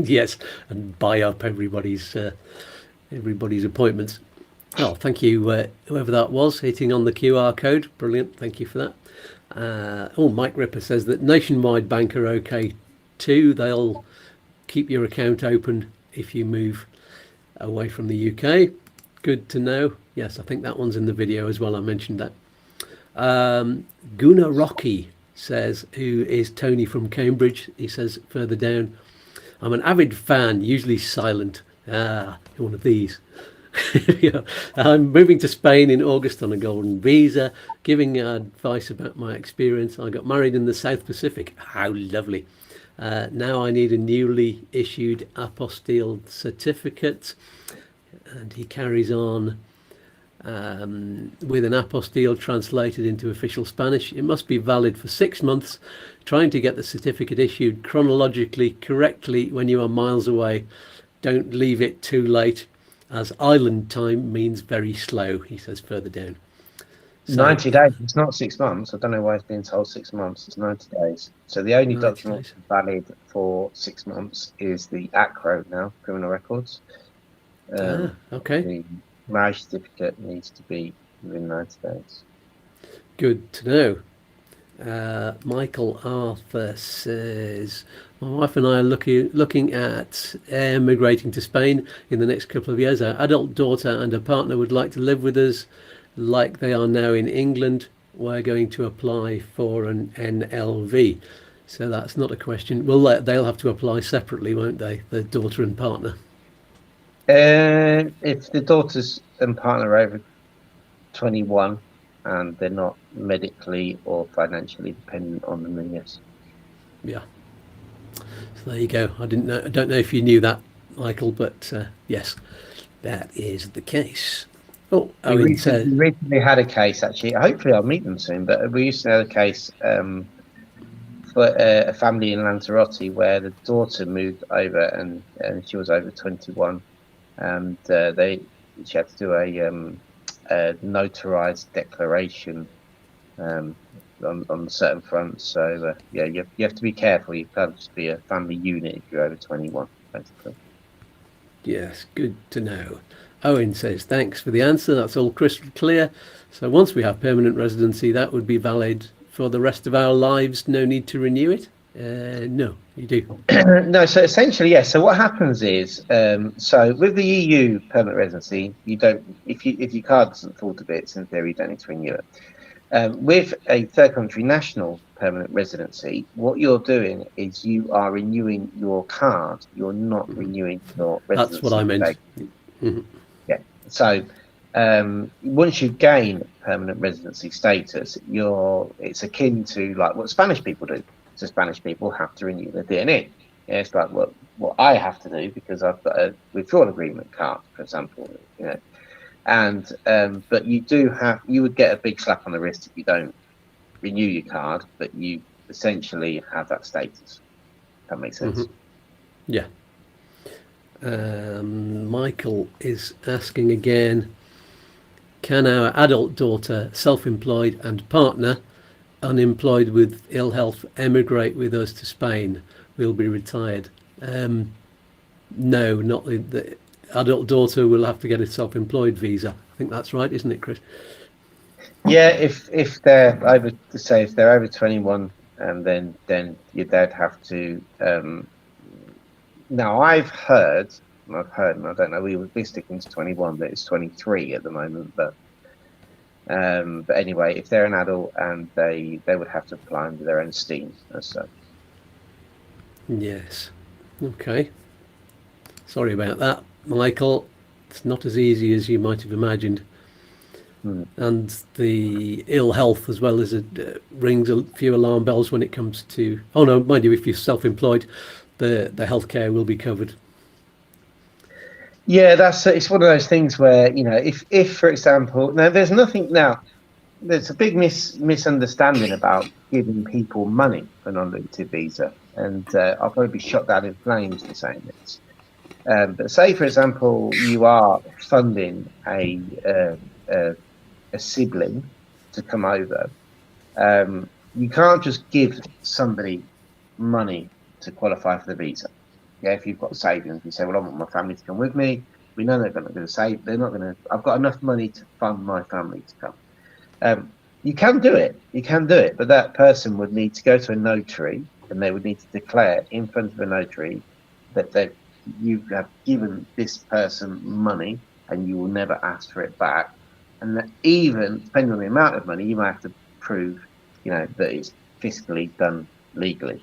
Yes, and buy up everybody's appointments. Oh, thank you, whoever that was, hitting on the QR code. Brilliant, thank you for that. Mike Ripper says that Nationwide Bank are okay too. They'll keep your account open if you move away from the UK. Good to know. Yes, I think that one's in the video as well. I mentioned that. Guna Rocky says, who is Tony from Cambridge, he says further down, I'm an avid fan, usually silent. One of these. Yeah. I'm moving to Spain in August on a golden visa, giving advice about my experience. I got married in the South Pacific. How lovely. Now I need a newly issued apostille certificate. And he carries on with an apostille translated into official Spanish. It must be valid for 6 months. Trying to get the certificate issued chronologically correctly when you are miles away. Don't leave it too late, as island time means very slow, he says further down. So, 90 days, it's not 6 months. I don't know why it's being told 6 months. It's 90 days. So the only document valid for 6 months is the ACRO now, criminal records. Okay. The marriage certificate needs to be within 90 days. Good to know. Michael Arthur says, my wife and I are looking at emigrating to Spain in the next couple of years. Our adult daughter and her partner would like to live with us like they are now in England. We're going to apply for an NLV. So that's not a question. Well, they'll have to apply separately, won't they? The daughter and partner. If the daughters and partner are over 21 and they're not medically or financially dependent on them, then yes. Yeah. So there you go. I don't know if you knew that, Michael, but yes, that is the case. Oh, we recently had a case, actually. Hopefully I'll meet them soon, but we used to have a case for a family in Lanzarote where the daughter moved over and she was over 21. and she had to do a notarized declaration on certain fronts. So you have to be careful. You can't just be a family unit if you're over 21, basically. Yes, good to know. Owen says, thanks for the answer. That's all crystal clear. So once we have permanent residency, that would be valid for the rest of our lives. No need to renew it? No, you do. No, so essentially, yes. So what happens is, so with the EU permanent residency, you don't, if your card doesn't fall to bits, in theory, you don't need to renew it. With a third country national permanent residency, what you're doing is you are renewing your card. You're not renewing your residency. That's what I meant. Mm-hmm. Yeah. So once you gain permanent residency status, it's akin to like what Spanish people do. So Spanish people have to renew their DNA. Yeah, it's like what I have to do because I've got a withdrawal agreement card, for example. You know. And but you would get a big slap on the wrist if you don't renew your card, but you essentially have that status. That makes sense. Yeah. Michael is asking again, can our adult daughter, self-employed and partner, unemployed with ill health, emigrate with us to Spain? We'll be retired. No, not the adult daughter will have to get a self-employed visa. I think that's right, isn't it, Chris? Yeah, if they're over 21, and then your dad have to. Now I've heard, and I don't know. We would be sticking to 21, but it's 23 at the moment. But anyway, if they're an adult, and they would have to apply under their own steam as such. Yes. Okay. Sorry about that, Michael. It's not as easy as you might have imagined. And the ill health, as well as it rings a few alarm bells when it comes to, oh no, mind you, if you're self-employed, the healthcare will be covered. Yeah, it's one of those things where, you know, if for example, now there's a big misunderstanding about giving people money for an unlimited visa, and I'll probably be shot down in flames for saying this. But say, for example, you are funding a sibling to come over. You can't just give somebody money to qualify for the visa. Yeah, if you've got savings, you say, well, I want my family to come with me. We know they're not going to save. They're not going to. I've got enough money to fund my family to come. You can do it, but that person would need to go to a notary, and they would need to declare in front of a notary that you have given this person money and you will never ask for it back. And that even depending on the amount of money, you might have to prove, you know, that it's fiscally done legally.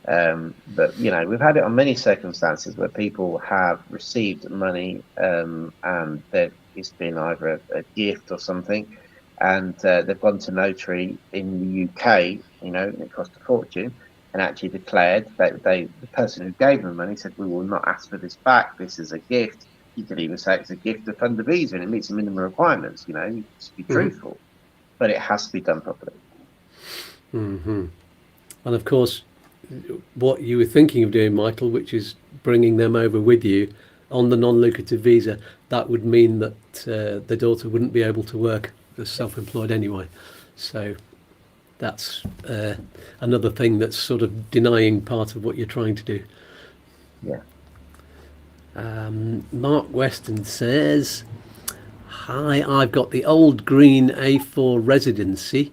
But you know, we've had it on many circumstances where people have received money and it's been either a gift or something, and they've gone to notary in the UK, you know, and it cost a fortune, and actually declared that the person who gave them the money said, we will not ask for this back, this is a gift. You could even say it's a gift to fund the visa and it meets the minimum requirements, you know, you just be truthful, but it has to be done properly. And of course, what you were thinking of doing, Michael, which is bringing them over with you on the non-lucrative visa, that would mean that the daughter wouldn't be able to work as self-employed anyway. So that's another thing that's sort of denying part of what you're trying to do. Yeah. Mark Weston says, hi, I've got the old green A4 residency.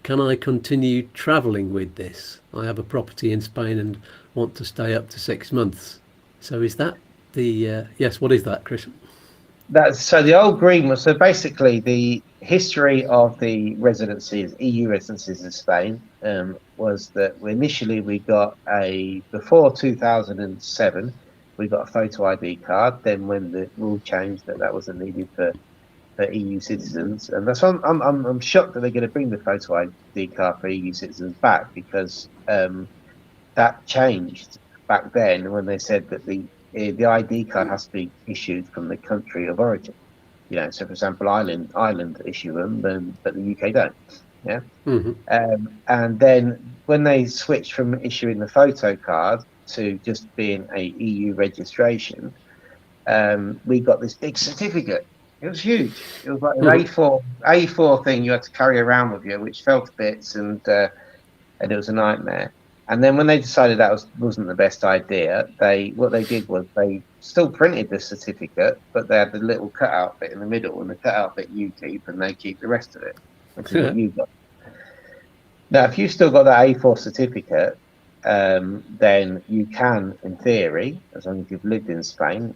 Can I continue travelling with this? I have a property in Spain and want to stay up to 6 months. So is that the, yes, what is that, Chris? So the old green was, so basically the history of the residencies, EU residencies in Spain, was that initially we got before 2007, we got a photo ID card. Then when the rule changed that wasn't needed for EU citizens, and that's why I'm shocked that they're going to bring the photo ID card for EU citizens back, because that changed back then when they said that the ID card has to be issued from the country of origin. You know, so for example, Ireland issue them, but the UK don't. Yeah. And then when they switched from issuing the photo card to just being a EU registration, we got this big certificate. It was huge. It was like an A4 thing you had to carry around with you, which fell to bits, and it was a nightmare. And then when they decided that wasn't the best idea, what they did was they still printed the certificate, but they had the little cutout bit in the middle, and the cutout bit you keep, and they keep the rest of it, which is what you got. Now, if you've still got that A4 certificate, then you can, in theory, as long as you've lived in Spain,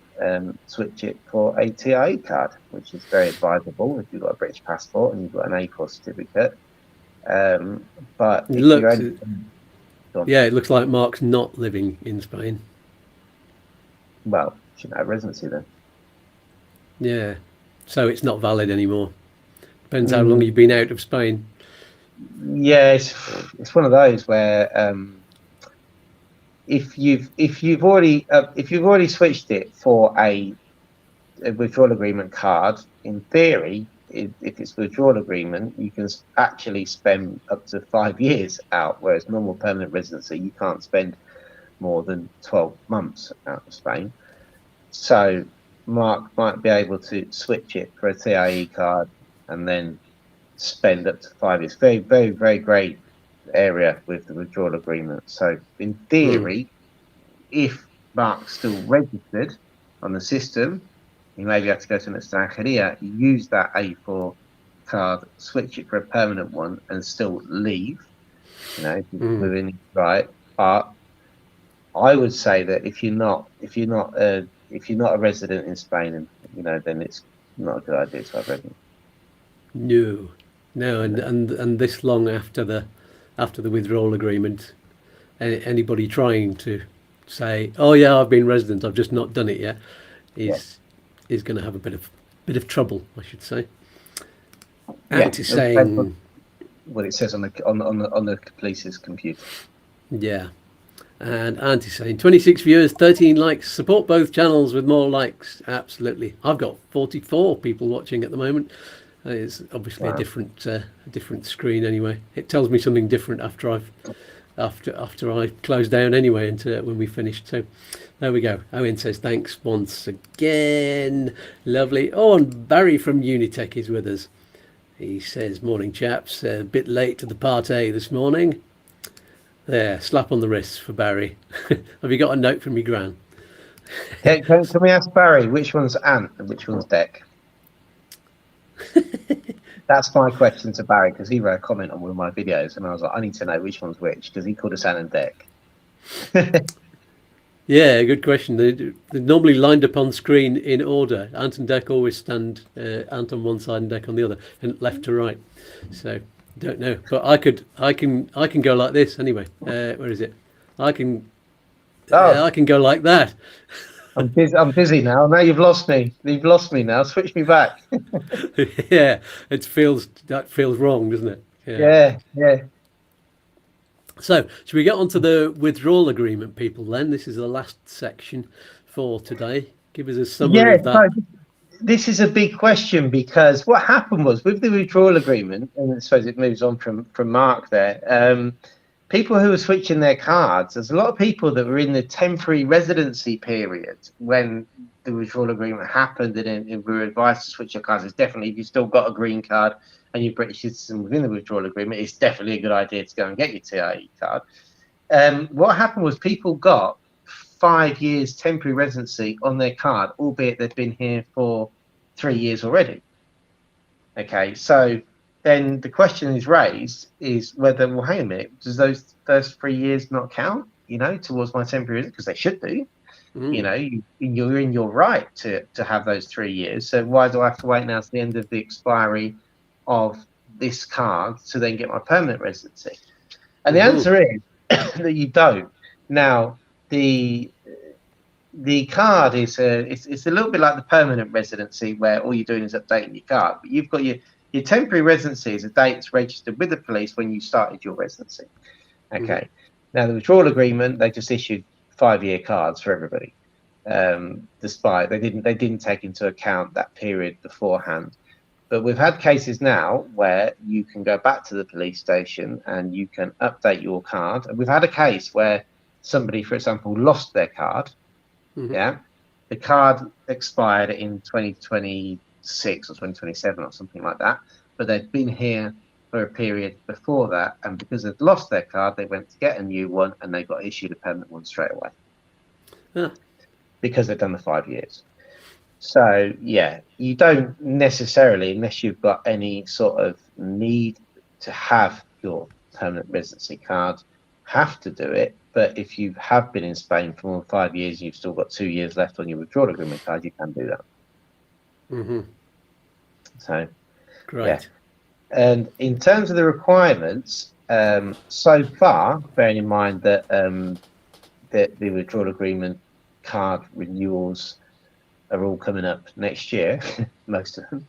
switch it for a TIE card, which is very advisable if you've got a British passport and you've got an A4 certificate. But if it looks like Mark's not living in Spain. Well, shouldn't have residency then. Yeah, so it's not valid anymore. Depends how long you've been out of Spain. Yeah, it's one of those where if you've already switched it for a withdrawal agreement card, in theory, if it's a withdrawal agreement, you can actually spend up to 5 years out, whereas normal permanent residency, you can't spend more than 12 months out of Spain. So Mark might be able to switch it for a TIE card and then spend up to 5 years. Very, very, very great area with the withdrawal agreement. So in theory, if Mark's still registered on the system, you maybe have to go to an extranjeria, use that A4 card, switch it for a permanent one, and still leave. Within right. But I would say that if you're not a resident in Spain, then it's not a good idea to have residency. No, and this long after the withdrawal agreement, anybody trying to say, "Oh yeah, I've been resident, I've just not done it yet," is going to have a bit of trouble, I should say. Anti saying what it says on the police's computer. Yeah, and Anti saying 26 viewers, 13 likes. Support both channels with more likes. Absolutely, I've got 44 people watching at the moment. It's obviously a different screen anyway. It tells me something different after I close down anyway until when we finished. So there we go. Owen says thanks once again. Lovely. Oh, and Barry from Unitech is with us. He says, morning chaps, a bit late to the party this morning. There, slap on the wrist for Barry. Have you got a note from your gran? Can we ask Barry which one's Ant and which one's Deck? That's my question to Barry, because he wrote a comment on one of my videos and I was like, I need to know which one's which, because he called us Ant and Deck. Yeah, good question. They're normally lined up on screen in order. Ant and Deck always stand Ant on one side and Deck on the other, and left to right. So don't know, but I can go like this anyway. Where is it? I can go like that. I'm busy now. Now you've lost me. You've lost me now. Switch me back. Yeah, that feels wrong, doesn't it? Yeah. So, should we get on to the withdrawal agreement, people, then? This is the last section for today. Give us a summary of that. So this is a big question, because what happened was, with the withdrawal agreement, and I suppose it moves on from Mark there, people who were switching their cards, there's a lot of people that were in the temporary residency period when the withdrawal agreement happened, and we were advised to switch your cards. It's definitely, if you've still got a green card and you're British citizen within the withdrawal agreement, it's definitely a good idea to go and get your TIE card. What happened was people got 5 years temporary residency on their card, albeit they've been here for 3 years already. Okay, so then the question is raised is whether, well, hang a minute, does those first 3 years not count, towards my temporary residency? Because they should do. You're in your right to have those 3 years. So why do I have to wait now to the end of the expiry of this card to then get my permanent residency? And the answer is that you don't. Now, the card is it's a little bit like the permanent residency, where all you're doing is updating your card, but you've got your temporary residency is a date that's registered with the police when you started your residency. Okay. Now, the withdrawal agreement, they just issued 5-year cards for everybody, despite they didn't take into account that period beforehand. But we've had cases now where you can go back to the police station and you can update your card. And we've had a case where somebody, for example, lost their card. Yeah. the card expired in 2026 or 2027 or something like that, but they'd been here for a period before that, and because they'd lost their card, they went to get a new one, and they got issued a permanent one straight away. Yeah. Because they've done the 5 years. So yeah, you don't necessarily, unless you've got any sort of need to have your permanent residency card, have to do it. But if you have been in Spain for more than 5 years and you've still got 2 years left on your withdrawal agreement card, you can do that. Mm-hmm. So Great. yeah. And in terms of the requirements, so far, bearing in mind that the withdrawal agreement card renewals are all coming up next year, most of them,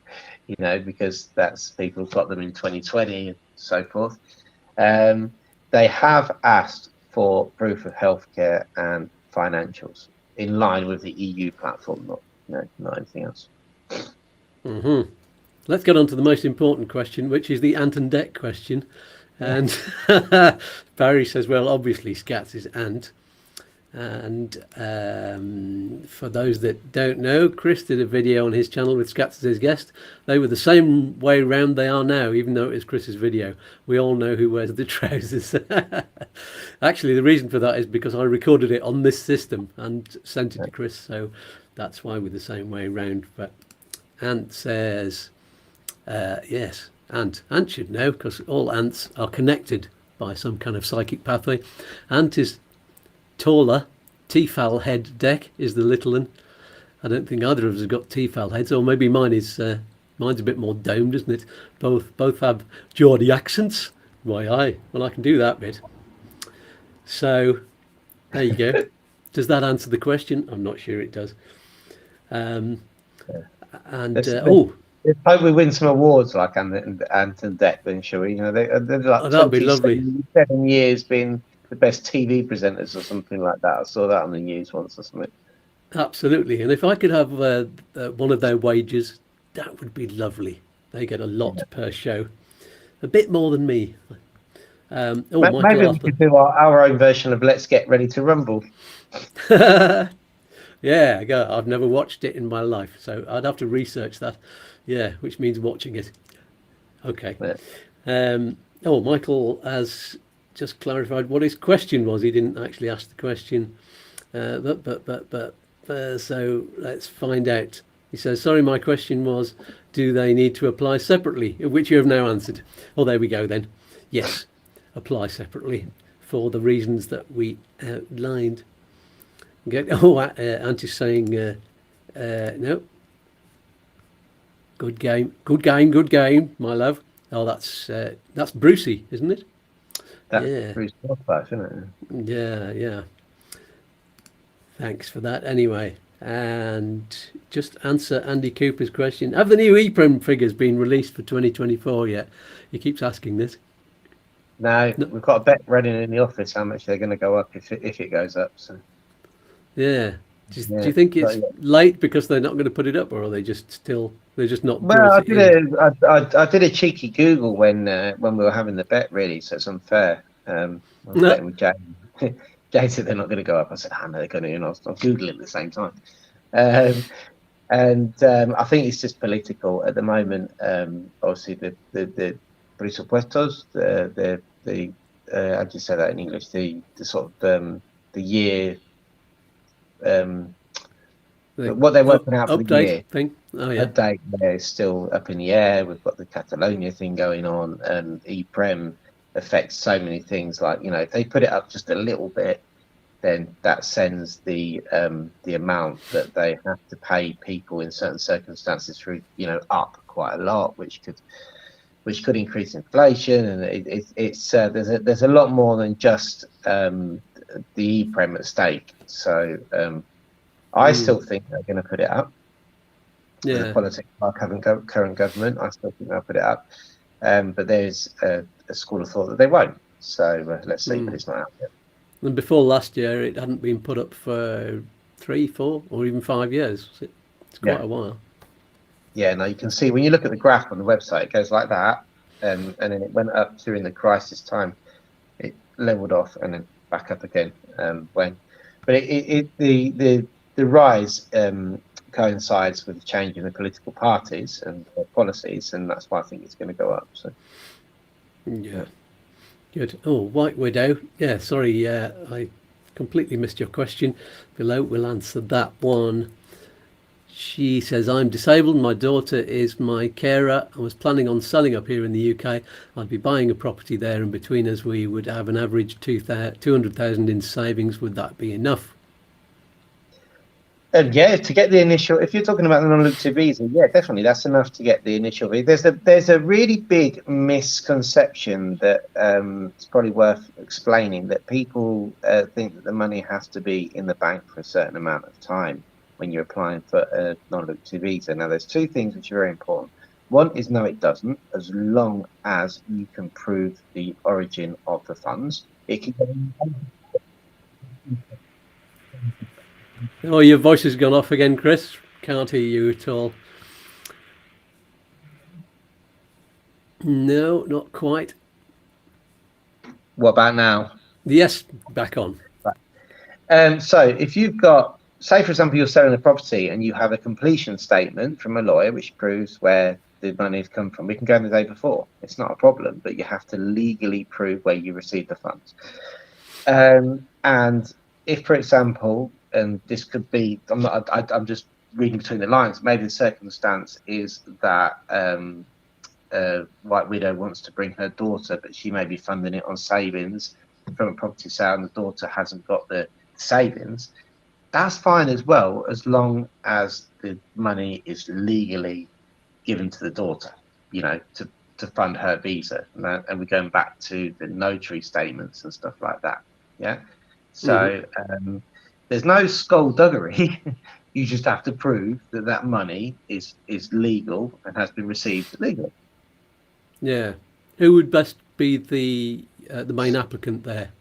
because that's people have got them in 2020 and so forth. They have asked for proof of healthcare and financials in line with the EU platform, not anything else. Mm-hmm. Let's get on to the most important question, which is the Ant and Deck question. And Barry says, well, obviously Skatz is Ant. And for those that don't know, Chris did a video on his channel with Skatz as his guest. They were the same way round they are now, even though it was Chris's video. We all know who wears the trousers. Actually, the reason for that is because I recorded it on this system and sent it to Chris, so that's why we're the same way round. But Ant says, yes, Ant should know, because all ants are connected by some kind of psychic pathway. Ant is taller. Tefal head Deck is the little one. I don't think either of us have got Tefal heads, or maybe mine's a bit more domed, isn't it? Both have Geordie accents. Why, I can do that bit. So there you go. Does that answer the question? I'm not sure it does. Let's hope we win some awards like Ant and Deck, then, shall we? They're like that'd be lovely. 7 years being the best TV presenters or something like that. I saw that on the news once or something. Absolutely. And if I could have one of their wages, that would be lovely. They get a lot per show. A bit more than me. Maybe we could do our own version of Let's Get Ready to Rumble. Yeah, I've never watched it in my life, so I'd have to research that. Yeah, which means watching it. Okay. Yeah. Michael has just clarified what his question was. He didn't actually ask the question, so let's find out. He says, sorry, my question was, do they need to apply separately? Which you have now answered. Oh, there we go then. Yes, apply separately for the reasons that we outlined. Okay. Auntie's saying, no. Good game, my love. Oh, that's Brucey, isn't it? That's Bruce Northlife, isn't it? Yeah. Thanks for that anyway. And just answer Andy Cooper's question. Have the new EPREM figures been released for 2024 yet? He keeps asking this. No, we've got a bet running in the office how much they're going to go up if it goes up. So. Yeah. Do you think it's late because they're not going to put it up, or are they just not? Well, I did a cheeky Google when we were having the bet, really, so it's unfair. I was betting with Jay. Jay said they're not going to go up. I said, no, they're going to. And I was Googling at the same time. I think it's just political at the moment. Obviously, the presupuestos, the how do you say that in English? The sort of the year. What they're working out for the year thing. Oh yeah, update is still up in the air. We've got the Catalonia thing going on, and EPREM affects so many things. Like, if they put it up just a little bit, then that sends the amount that they have to pay people in certain circumstances through up quite a lot, which could increase inflation, and there's a lot more than just the EPREM at stake. So I still think they're going to put it up. Yeah. The politics of our current government, I still think they'll put it up. But there's a school of thought that they won't. So let's see, but it's not out yet. And before last year, it hadn't been put up for 3, 4, or even 5 years. It's quite a while. Yeah, no, you can see when you look at the graph on the website, it goes like that, and then it went up during the crisis time. It leveled off and then back up again. The the rise coincides with the change in the political parties and policies, and that's why I think it's going to go up. So Yeah. Good. Oh, White Widow. Yeah, sorry, I completely missed your question. Below, we'll answer that one. She says, I'm disabled. My daughter is my carer. I was planning on selling up here in the UK. I'd be buying a property there, and between us, we would have an average 200,000 in savings. Would that be enough? yeah, to get the initial, if you're talking about the non-lucrative visa, yeah, definitely, that's enough to get the initial visa. There's a really big misconception that it's probably worth explaining, that people think that the money has to be in the bank for a certain amount of time when you're applying for a non-lucrative visa. Now, there's two things which are very important. One is, no, it doesn't, as long as you can prove the origin of the funds. It can. Oh, your voice has gone off again, Chris. Can't hear you at all. No, not quite. What about now? Yes, back on. So if you've got, say, for example, you're selling a property and you have a completion statement from a lawyer which proves where the money has come from, we can go in the day before. It's not a problem, but you have to legally prove where you received the funds. And if, for example, and this could be, I'm just reading between the lines, maybe the circumstance is that White Widow wants to bring her daughter, but she may be funding it on savings from a property sale, and the daughter hasn't got the savings. That's fine as well, as long as the money is legally given to the daughter, you know, to fund her visa. And we're going back to the notary statements and stuff like that. Yeah. So there's no skullduggery. You just have to prove that that money is legal and has been received legally. Yeah. Who would best be the main applicant there?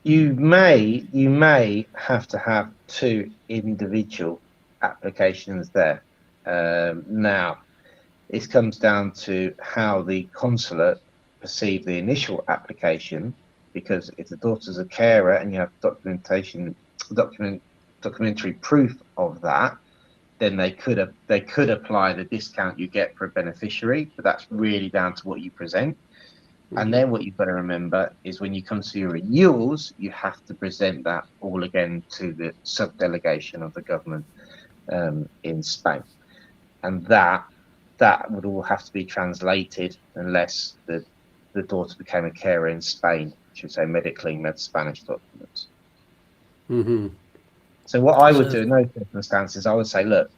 You may have to have two individual applications there. Now, it comes down to how the consulate perceive the initial application, because if the daughter's a carer and you have documentary proof of that, then they could apply the discount you get for a beneficiary, but that's really down to what you present. And then what you've got to remember is when you come to your renewals, you have to present that all again to the subdelegation of the government in Spain. And that would all have to be translated unless the daughter became a carer in Spain, I should say medically med Spanish documents. So what I would do in those circumstances, I would say, look,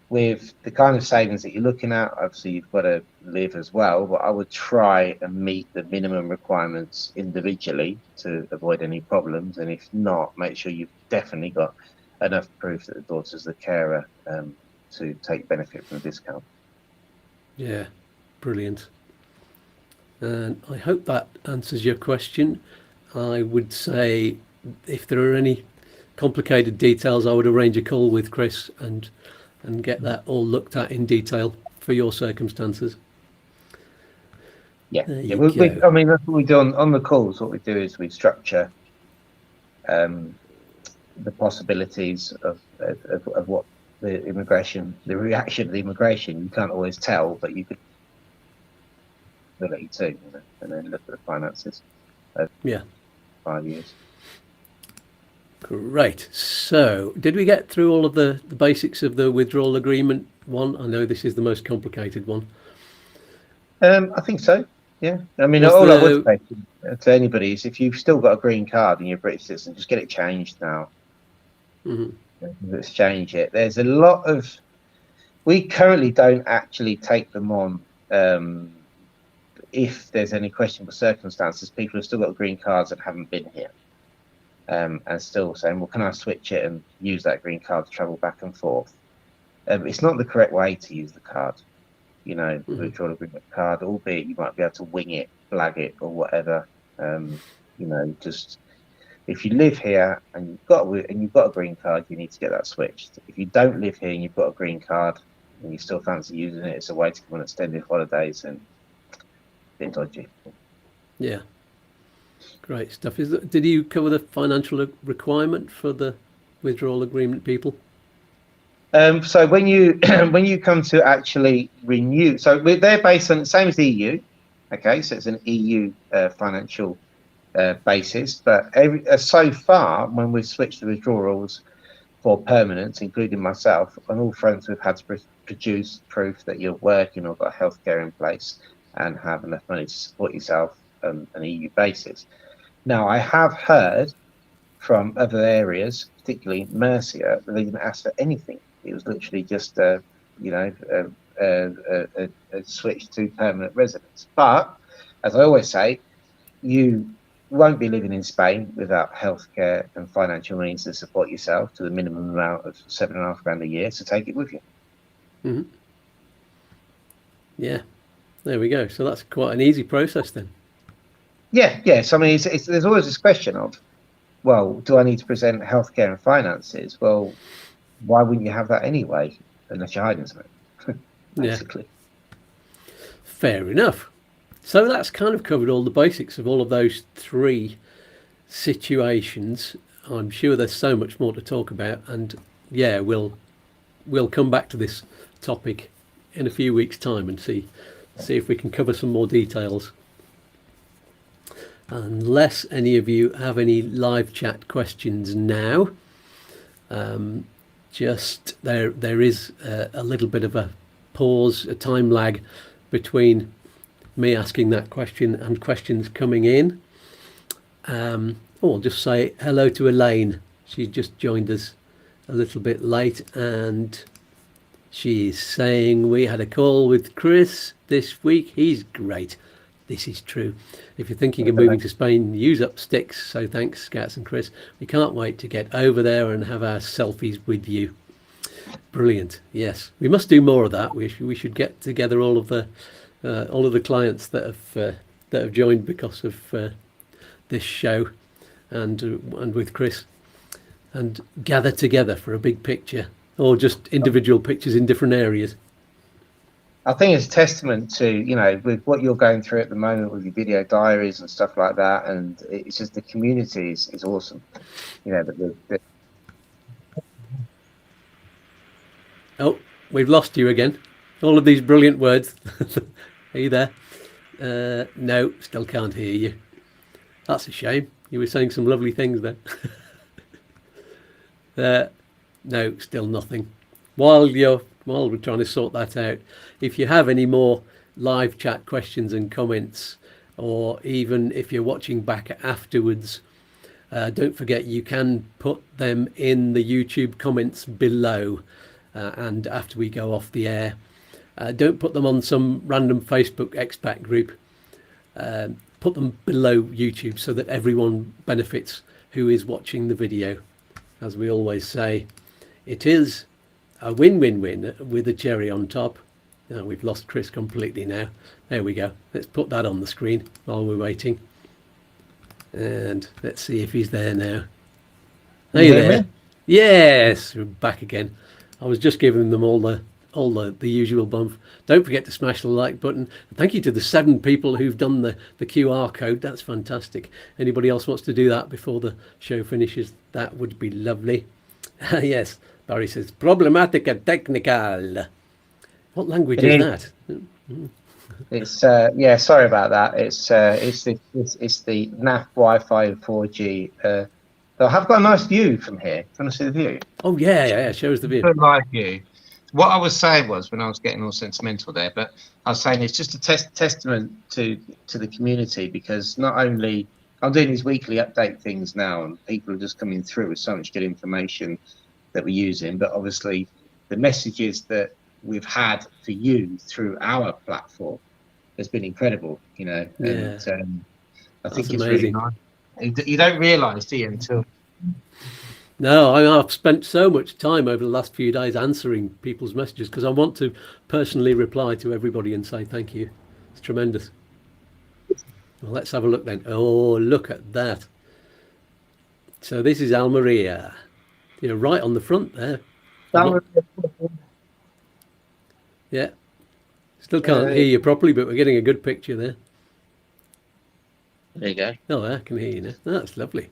with the kind of savings that you're looking at, obviously you've got to live as well, but I would try and meet the minimum requirements individually to avoid any problems. And if not, make sure you've definitely got enough proof that the daughter's the carer to take benefit from the discount. Yeah, brilliant. And I hope that answers your question. I would say if there are any complicated details, I would arrange a call with Chris and get that all looked at in detail for your circumstances. Yeah, I mean, that's what we do on the calls. What we do is we structure the possibilities of what the reaction of the immigration. You can't always tell, but you could ability too, you know, and then look at the finances. 5 years. Great. So, did we get through all of the basics of the withdrawal agreement one? I know this is the most complicated one. I think so. Yeah. I mean, all I would say to anybody is, if you've still got a green card and you're a British citizen, just get it changed now. Let's change it. There's a lot of. We currently don't actually take them on. If there's any questionable circumstances, people have still got green cards that haven't been here. And still saying, well, can I switch it and use that green card to travel back and forth? It's not the correct way to use the card, you know, the withdrawal agreement card, albeit you might be able to wing it, flag it, or whatever. You know, just if you live here and you've got a green card, you need to get that switched. If you don't live here and you've got a green card and you still fancy using it, it's a way to come on extended holidays and a bit dodgy. Yeah. Great stuff. Did you cover the financial requirement for the Withdrawal Agreement people? So when you when you come to actually renew, so they're based on the same as the EU. Okay, so it's an EU financial basis, but so far when we've switched the withdrawals for permanence, including myself, on all fronts we've had to produce proof that you're working or got healthcare in place and have enough money to support yourself on an EU basis. Now, I have heard from other areas, particularly Mercia, that they didn't ask for anything. It was literally just a switch to permanent residence. But as I always say, you won't be living in Spain without healthcare and financial means to support yourself to the minimum amount of £7,500 a year. So take it with you. Mm-hmm. Yeah, there we go. So that's quite an easy process then. Yeah, yes. I mean, there's always this question of, well, do I need to present healthcare and finances? Well, why wouldn't you have that anyway, unless you're hiding something, basically. Yeah. Fair enough. So that's kind of covered all the basics of all of those three situations. I'm sure there's so much more to talk about, and yeah, we'll come back to this topic in a few weeks' time and see if we can cover some more details. Unless any of you have any live chat questions now, just there is a little bit of a pause, a time lag between me asking that question and questions coming in. I'll just say hello to Elaine. She just joined us a little bit late, and she's saying we had a call with Chris this week. He's great. This is true. If you're thinking of moving to Spain, use Upsticks. So thanks, Skatz and Chris. We can't wait to get over there and have our selfies with you. Brilliant. Yes, we must do more of that. We should get together all of the clients that have joined because of this show, and with Chris, and gather together for a big picture, or just individual pictures in different areas. I think it's a testament to, with what you're going through at the moment with your video diaries and stuff like that, and it's just the community is awesome. Oh, we've lost you again. All of these brilliant words. Are you there? No, still can't hear you. That's a shame. You were saying some lovely things there. No, still nothing. While we're trying to sort that out, if you have any more live chat questions and comments, or even if you're watching back afterwards, don't forget you can put them in the YouTube comments below, and after we go off the air. Don't put them on some random Facebook expat group. Put them below YouTube so that everyone benefits who is watching the video. As we always say, it is a win-win-win with a cherry on top. Now we've lost Chris completely now. There we go. Let's put that on the screen while we're waiting. And let's see if he's there now. Are you there? Yes, we're back again. I was just giving them all the usual bump. Don't forget to smash the like button. Thank you to the 7 people who've done the QR code. That's fantastic. Anybody else wants to do that before the show finishes? That would be lovely. Yes, Barry says problematica technical. What language is that? It's sorry about that. It's the NAF Wi-Fi 4G. I've got a nice view from here. Do you want to see the view? Oh yeah, shows the view. Good live view. What I was saying was, when I was getting all sentimental there, but I was saying it's just a testament to the community, because not only I'm doing these weekly update things now, and people are just coming through with so much good information that we're using, but obviously the messages that we've had for you through our platform has been incredible, and I think it's amazing. really nice. You don't realise, do you, until... No, I've spent so much time over the last few days answering people's messages because I want to personally reply to everybody and say thank you. It's tremendous. Well, let's have a look then. Oh, look at that. So this is Almeria. You're right on the front there. Yeah. Still can't hear you properly, but we're getting a good picture there. There you go. Oh, I can hear you now. That's lovely.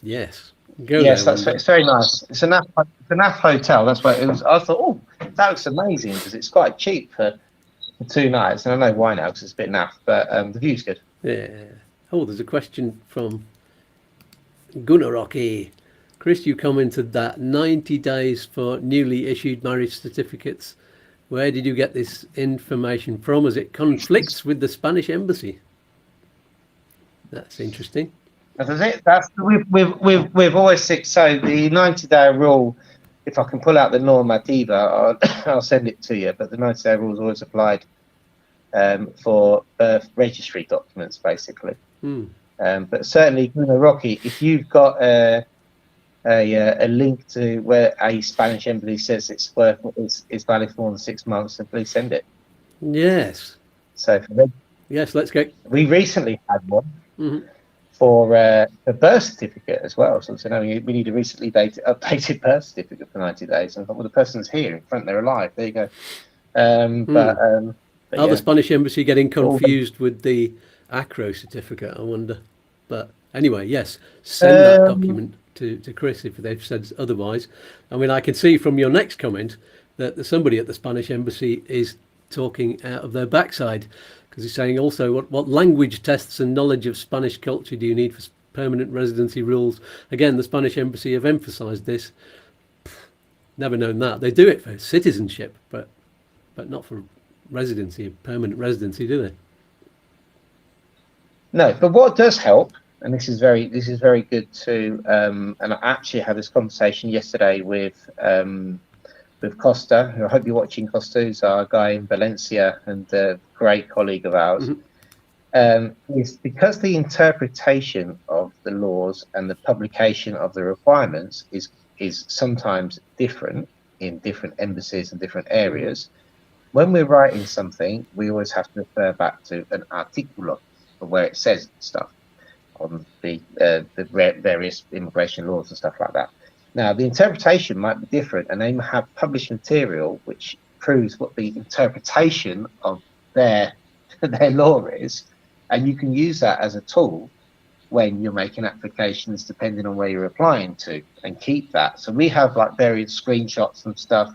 Yes. Go Yes, there. it's very nice. It's a NAF hotel. That's why it was. I thought, oh, that looks amazing because it's quite cheap for 2 nights. And I know why now because it's a bit naff, but the view's good. Yeah. Oh, there's a question from Gunnarocky. Chris, you commented that 90 days for newly issued marriage certificates. Where did you get this information from, as it conflicts with the Spanish embassy? That's interesting. That's we've always said. So the 90-day rule, if I can pull out the normativa, I'll send it to you. But the 90-day rule is always applied for birth registry documents, basically. But certainly, Rocky, if you've got a link to where a Spanish embassy says it's valid for more than 6 months, then please send it. Yes. So yes, let's go. We recently had one for a birth certificate as well. So now we need a recently updated birth certificate for 90 days. And I thought, well, the person's here in front, they're alive. There you go. But the Spanish embassy getting confused with the ACRO certificate, I wonder. But anyway, yes, send that document to Chris if they've said otherwise. I mean, I can see from your next comment that somebody at the Spanish embassy is talking out of their backside, because he's saying also, what language tests and knowledge of Spanish culture do you need for permanent residency rules? Again, the Spanish embassy have emphasised this. Never known that. They do it for citizenship, but not for residency, permanent residency, do they? No, but what does help, and this is very good too. And I actually had this conversation yesterday with Costa, who I hope you're watching. Costa, who's our guy in Valencia and a great colleague of ours. Is because the interpretation of the laws and the publication of the requirements is sometimes different in different embassies and different areas. When we're writing something, we always have to refer back to an articulo, where it says stuff on the various immigration laws and stuff like that. Now, the interpretation might be different, and they might have published material which proves what the interpretation of their law is, and you can use that as a tool when you're making applications, depending on where you're applying to, and keep that. So we have like various screenshots and stuff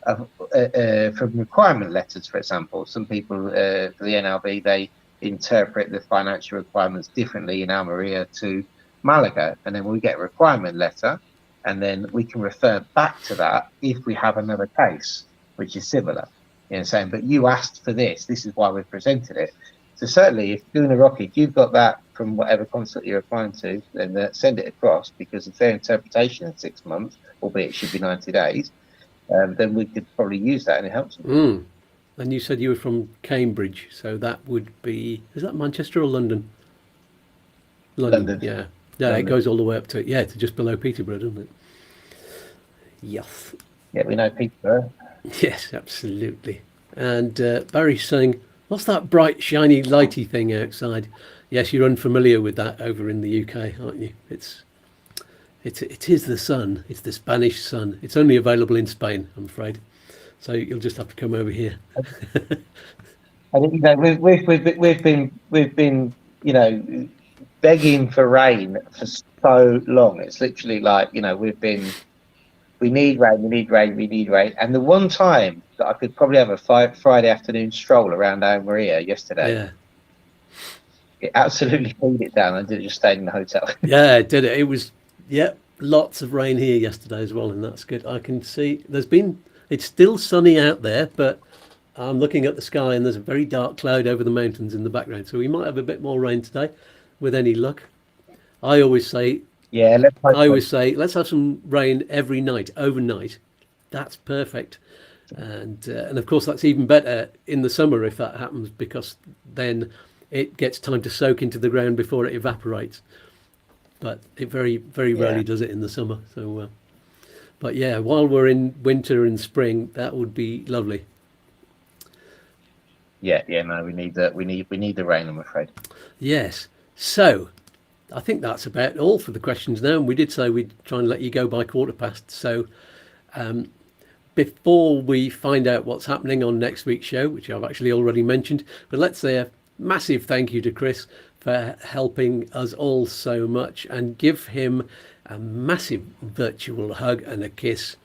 from requirement letters, for example. Some people, for the NLB, they interpret the financial requirements differently in Almeria to Malaga, and then we get a requirement letter, and then we can refer back to that if we have another case which is similar, saying, but you asked for this is why we've presented it. So certainly, if you're doing a Rocky, if you've got that from whatever consulate you're applying to, then send it across, because if their interpretation in 6 months, albeit it should be 90 days, then we could probably use that, and it helps them. And you said you were from Cambridge, so that would be, is that Manchester or London? London. Yeah. Yeah, London. It goes all the way up to just below Peterborough, doesn't it? Yes. Yeah, we know Peterborough. Yes, absolutely. And Barry's saying, what's that bright, shiny, lighty thing outside? Yes, you're unfamiliar with that over in the UK, aren't you? It is the sun. It's the Spanish sun. It's only available in Spain, I'm afraid. So you'll just have to come over here. I think we've been begging for rain for so long. It's literally like we need rain. And the one time that I could probably have a Friday afternoon stroll around Almeria yesterday, it absolutely pulled it down. I just stayed in the hotel. Yeah, it did it. It was lots of rain here yesterday as well, and that's good. I can see it's still sunny out there, but I'm looking at the sky and there's a very dark cloud over the mountains in the background. So we might have a bit more rain today, with any luck. I always say, let's have some rain every night, overnight. That's perfect. And of course, that's even better in the summer if that happens, because then it gets time to soak into the ground before it evaporates. But it very, very rarely does it in the summer. So, but yeah, while we're in winter and spring, that would be lovely. No, we need the rain, I'm afraid. Yes. So I think that's about all for the questions now. And we did say we'd try and let you go by 1:15. So before we find out what's happening on next week's show, which I've actually already mentioned, but let's say a massive thank you to Chris for helping us all so much, and give him a massive virtual hug and a kiss.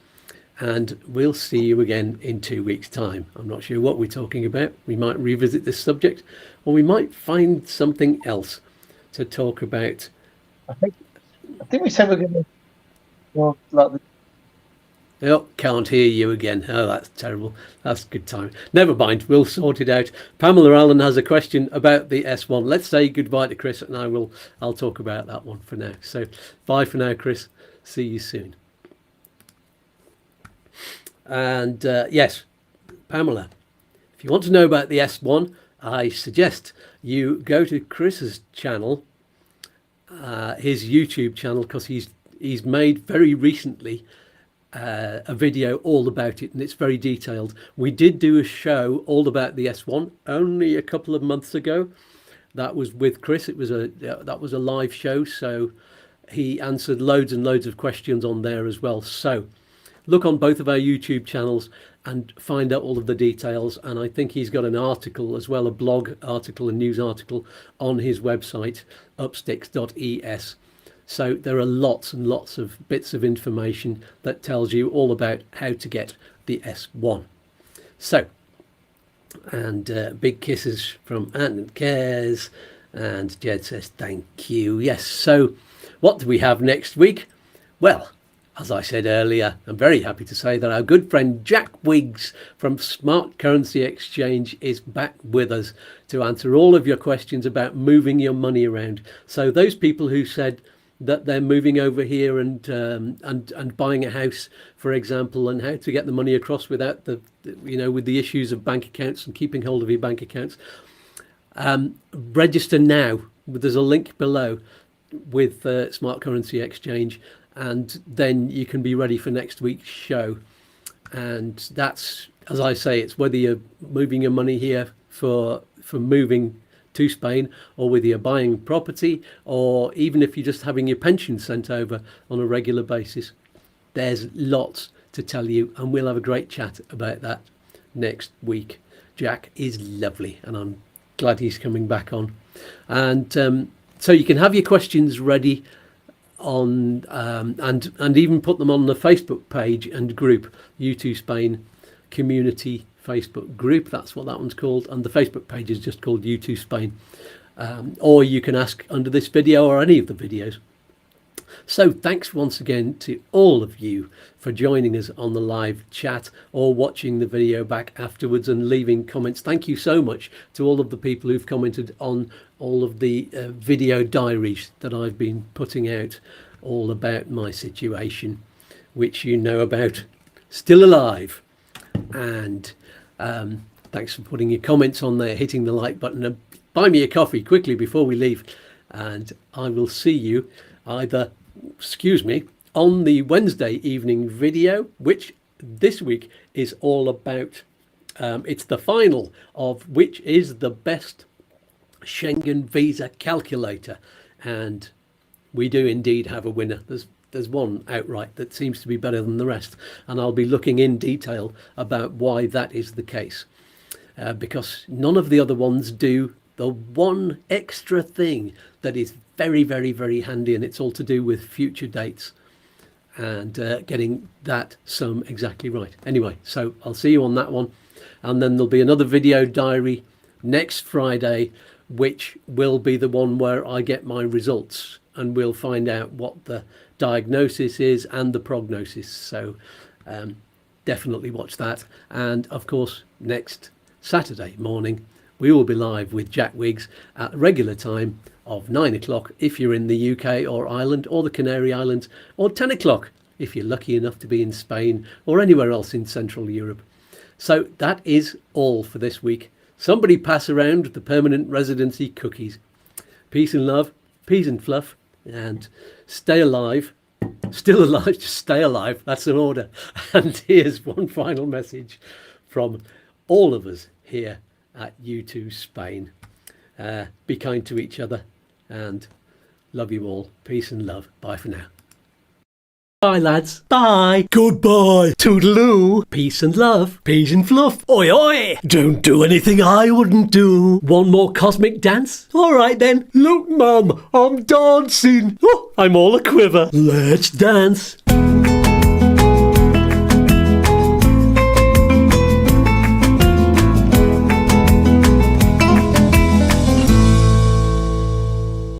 And we'll see you again in 2 weeks' time. I'm not sure what we're talking about. We might revisit this subject, or we might find something else to talk about. I think we said we're going to. Well, like Oh, can't hear you again. Oh, that's terrible. That's good time. Never mind. We'll sort it out. Pamela Allen has a question about the S1. Let's say goodbye to Chris, and I'll talk about that one for now. So bye for now, Chris. See you soon. And yes, Pamela, if you want to know about the S1, I suggest you go to Chris's channel, his YouTube channel, because he's made very recently a video all about it, and it's very detailed. We did do a show all about the S1 only a couple of months ago. That was with Chris. It was that was a live show, so he answered loads and loads of questions on there as well. So look on both of our YouTube channels and find out all of the details. And I think he's got an article as well, a blog article, a news article on his website, upsticks.es. So there are lots and lots of bits of information that tells you all about how to get the S1. So, and big kisses from Anne and Cares, and Jed says thank you. Yes, so what do we have next week? Well, as I said earlier, I'm very happy to say that our good friend Jack Wiggs from Smart Currency Exchange is back with us to answer all of your questions about moving your money around. So those people who said that they're moving over here and buying a house, for example, and how to get the money across without with the issues of bank accounts and keeping hold of your bank accounts, register now. There's a link below with Smart Currency Exchange, and then you can be ready for next week's show. And that's, as I say, it's whether you're moving your money here for moving to Spain, or whether you're buying property, or even if you're just having your pension sent over on a regular basis. There's lots to tell you, and we'll have a great chat about that next week. Jack is lovely, and I'm glad he's coming back on. And so you can have your questions ready on and even put them on the Facebook page and group, YouTooSpain Community Facebook group. That's what that one's called, and the Facebook page is just called YouTooSpain. Or you can ask under this video or any of the videos. So thanks once again to all of you for joining us on the live chat or watching the video back afterwards and leaving comments. Thank you so much to all of the people who've commented on all of the video diaries that I've been putting out all about my situation, which you know about. Still alive. And thanks for putting your comments on there, hitting the like button, and buy me a coffee quickly before we leave. And I will see you either, on the Wednesday evening video, which this week is all about, it's the final of which is the best Schengen visa calculator. And we do indeed have a winner. There's one outright that seems to be better than the rest, and I'll be looking in detail about why that is the case, because none of the other ones do the one extra thing that is very, very, very handy, and it's all to do with future dates and getting that sum exactly right. Anyway, so I'll see you on that one, and then there'll be another video diary next Friday, which will be the one where I get my results, and we'll find out what the diagnosis is and the prognosis. So definitely watch that. And of course, next Saturday morning we will be live with Jack Wiggs at a regular time of 9 o'clock if you're in the UK or Ireland or the Canary Islands, or 10 o'clock if you're lucky enough to be in Spain or anywhere else in Central Europe. So that is all for this week. Somebody pass around the permanent residency cookies. Peace and love, peace and fluff, and stay alive. Still alive, just stay alive. That's an order. And here's one final message from all of us here at YouTooSpain. Be kind to each other and love you all. Peace and love. Bye for now. Bye, lads. Bye. Goodbye. Toodaloo. Peace and love. Peas and fluff. Oi, oi! Don't do anything I wouldn't do. One more cosmic dance? All right, then. Look, Mum, I'm dancing. Oh, I'm all a quiver. Let's Dance.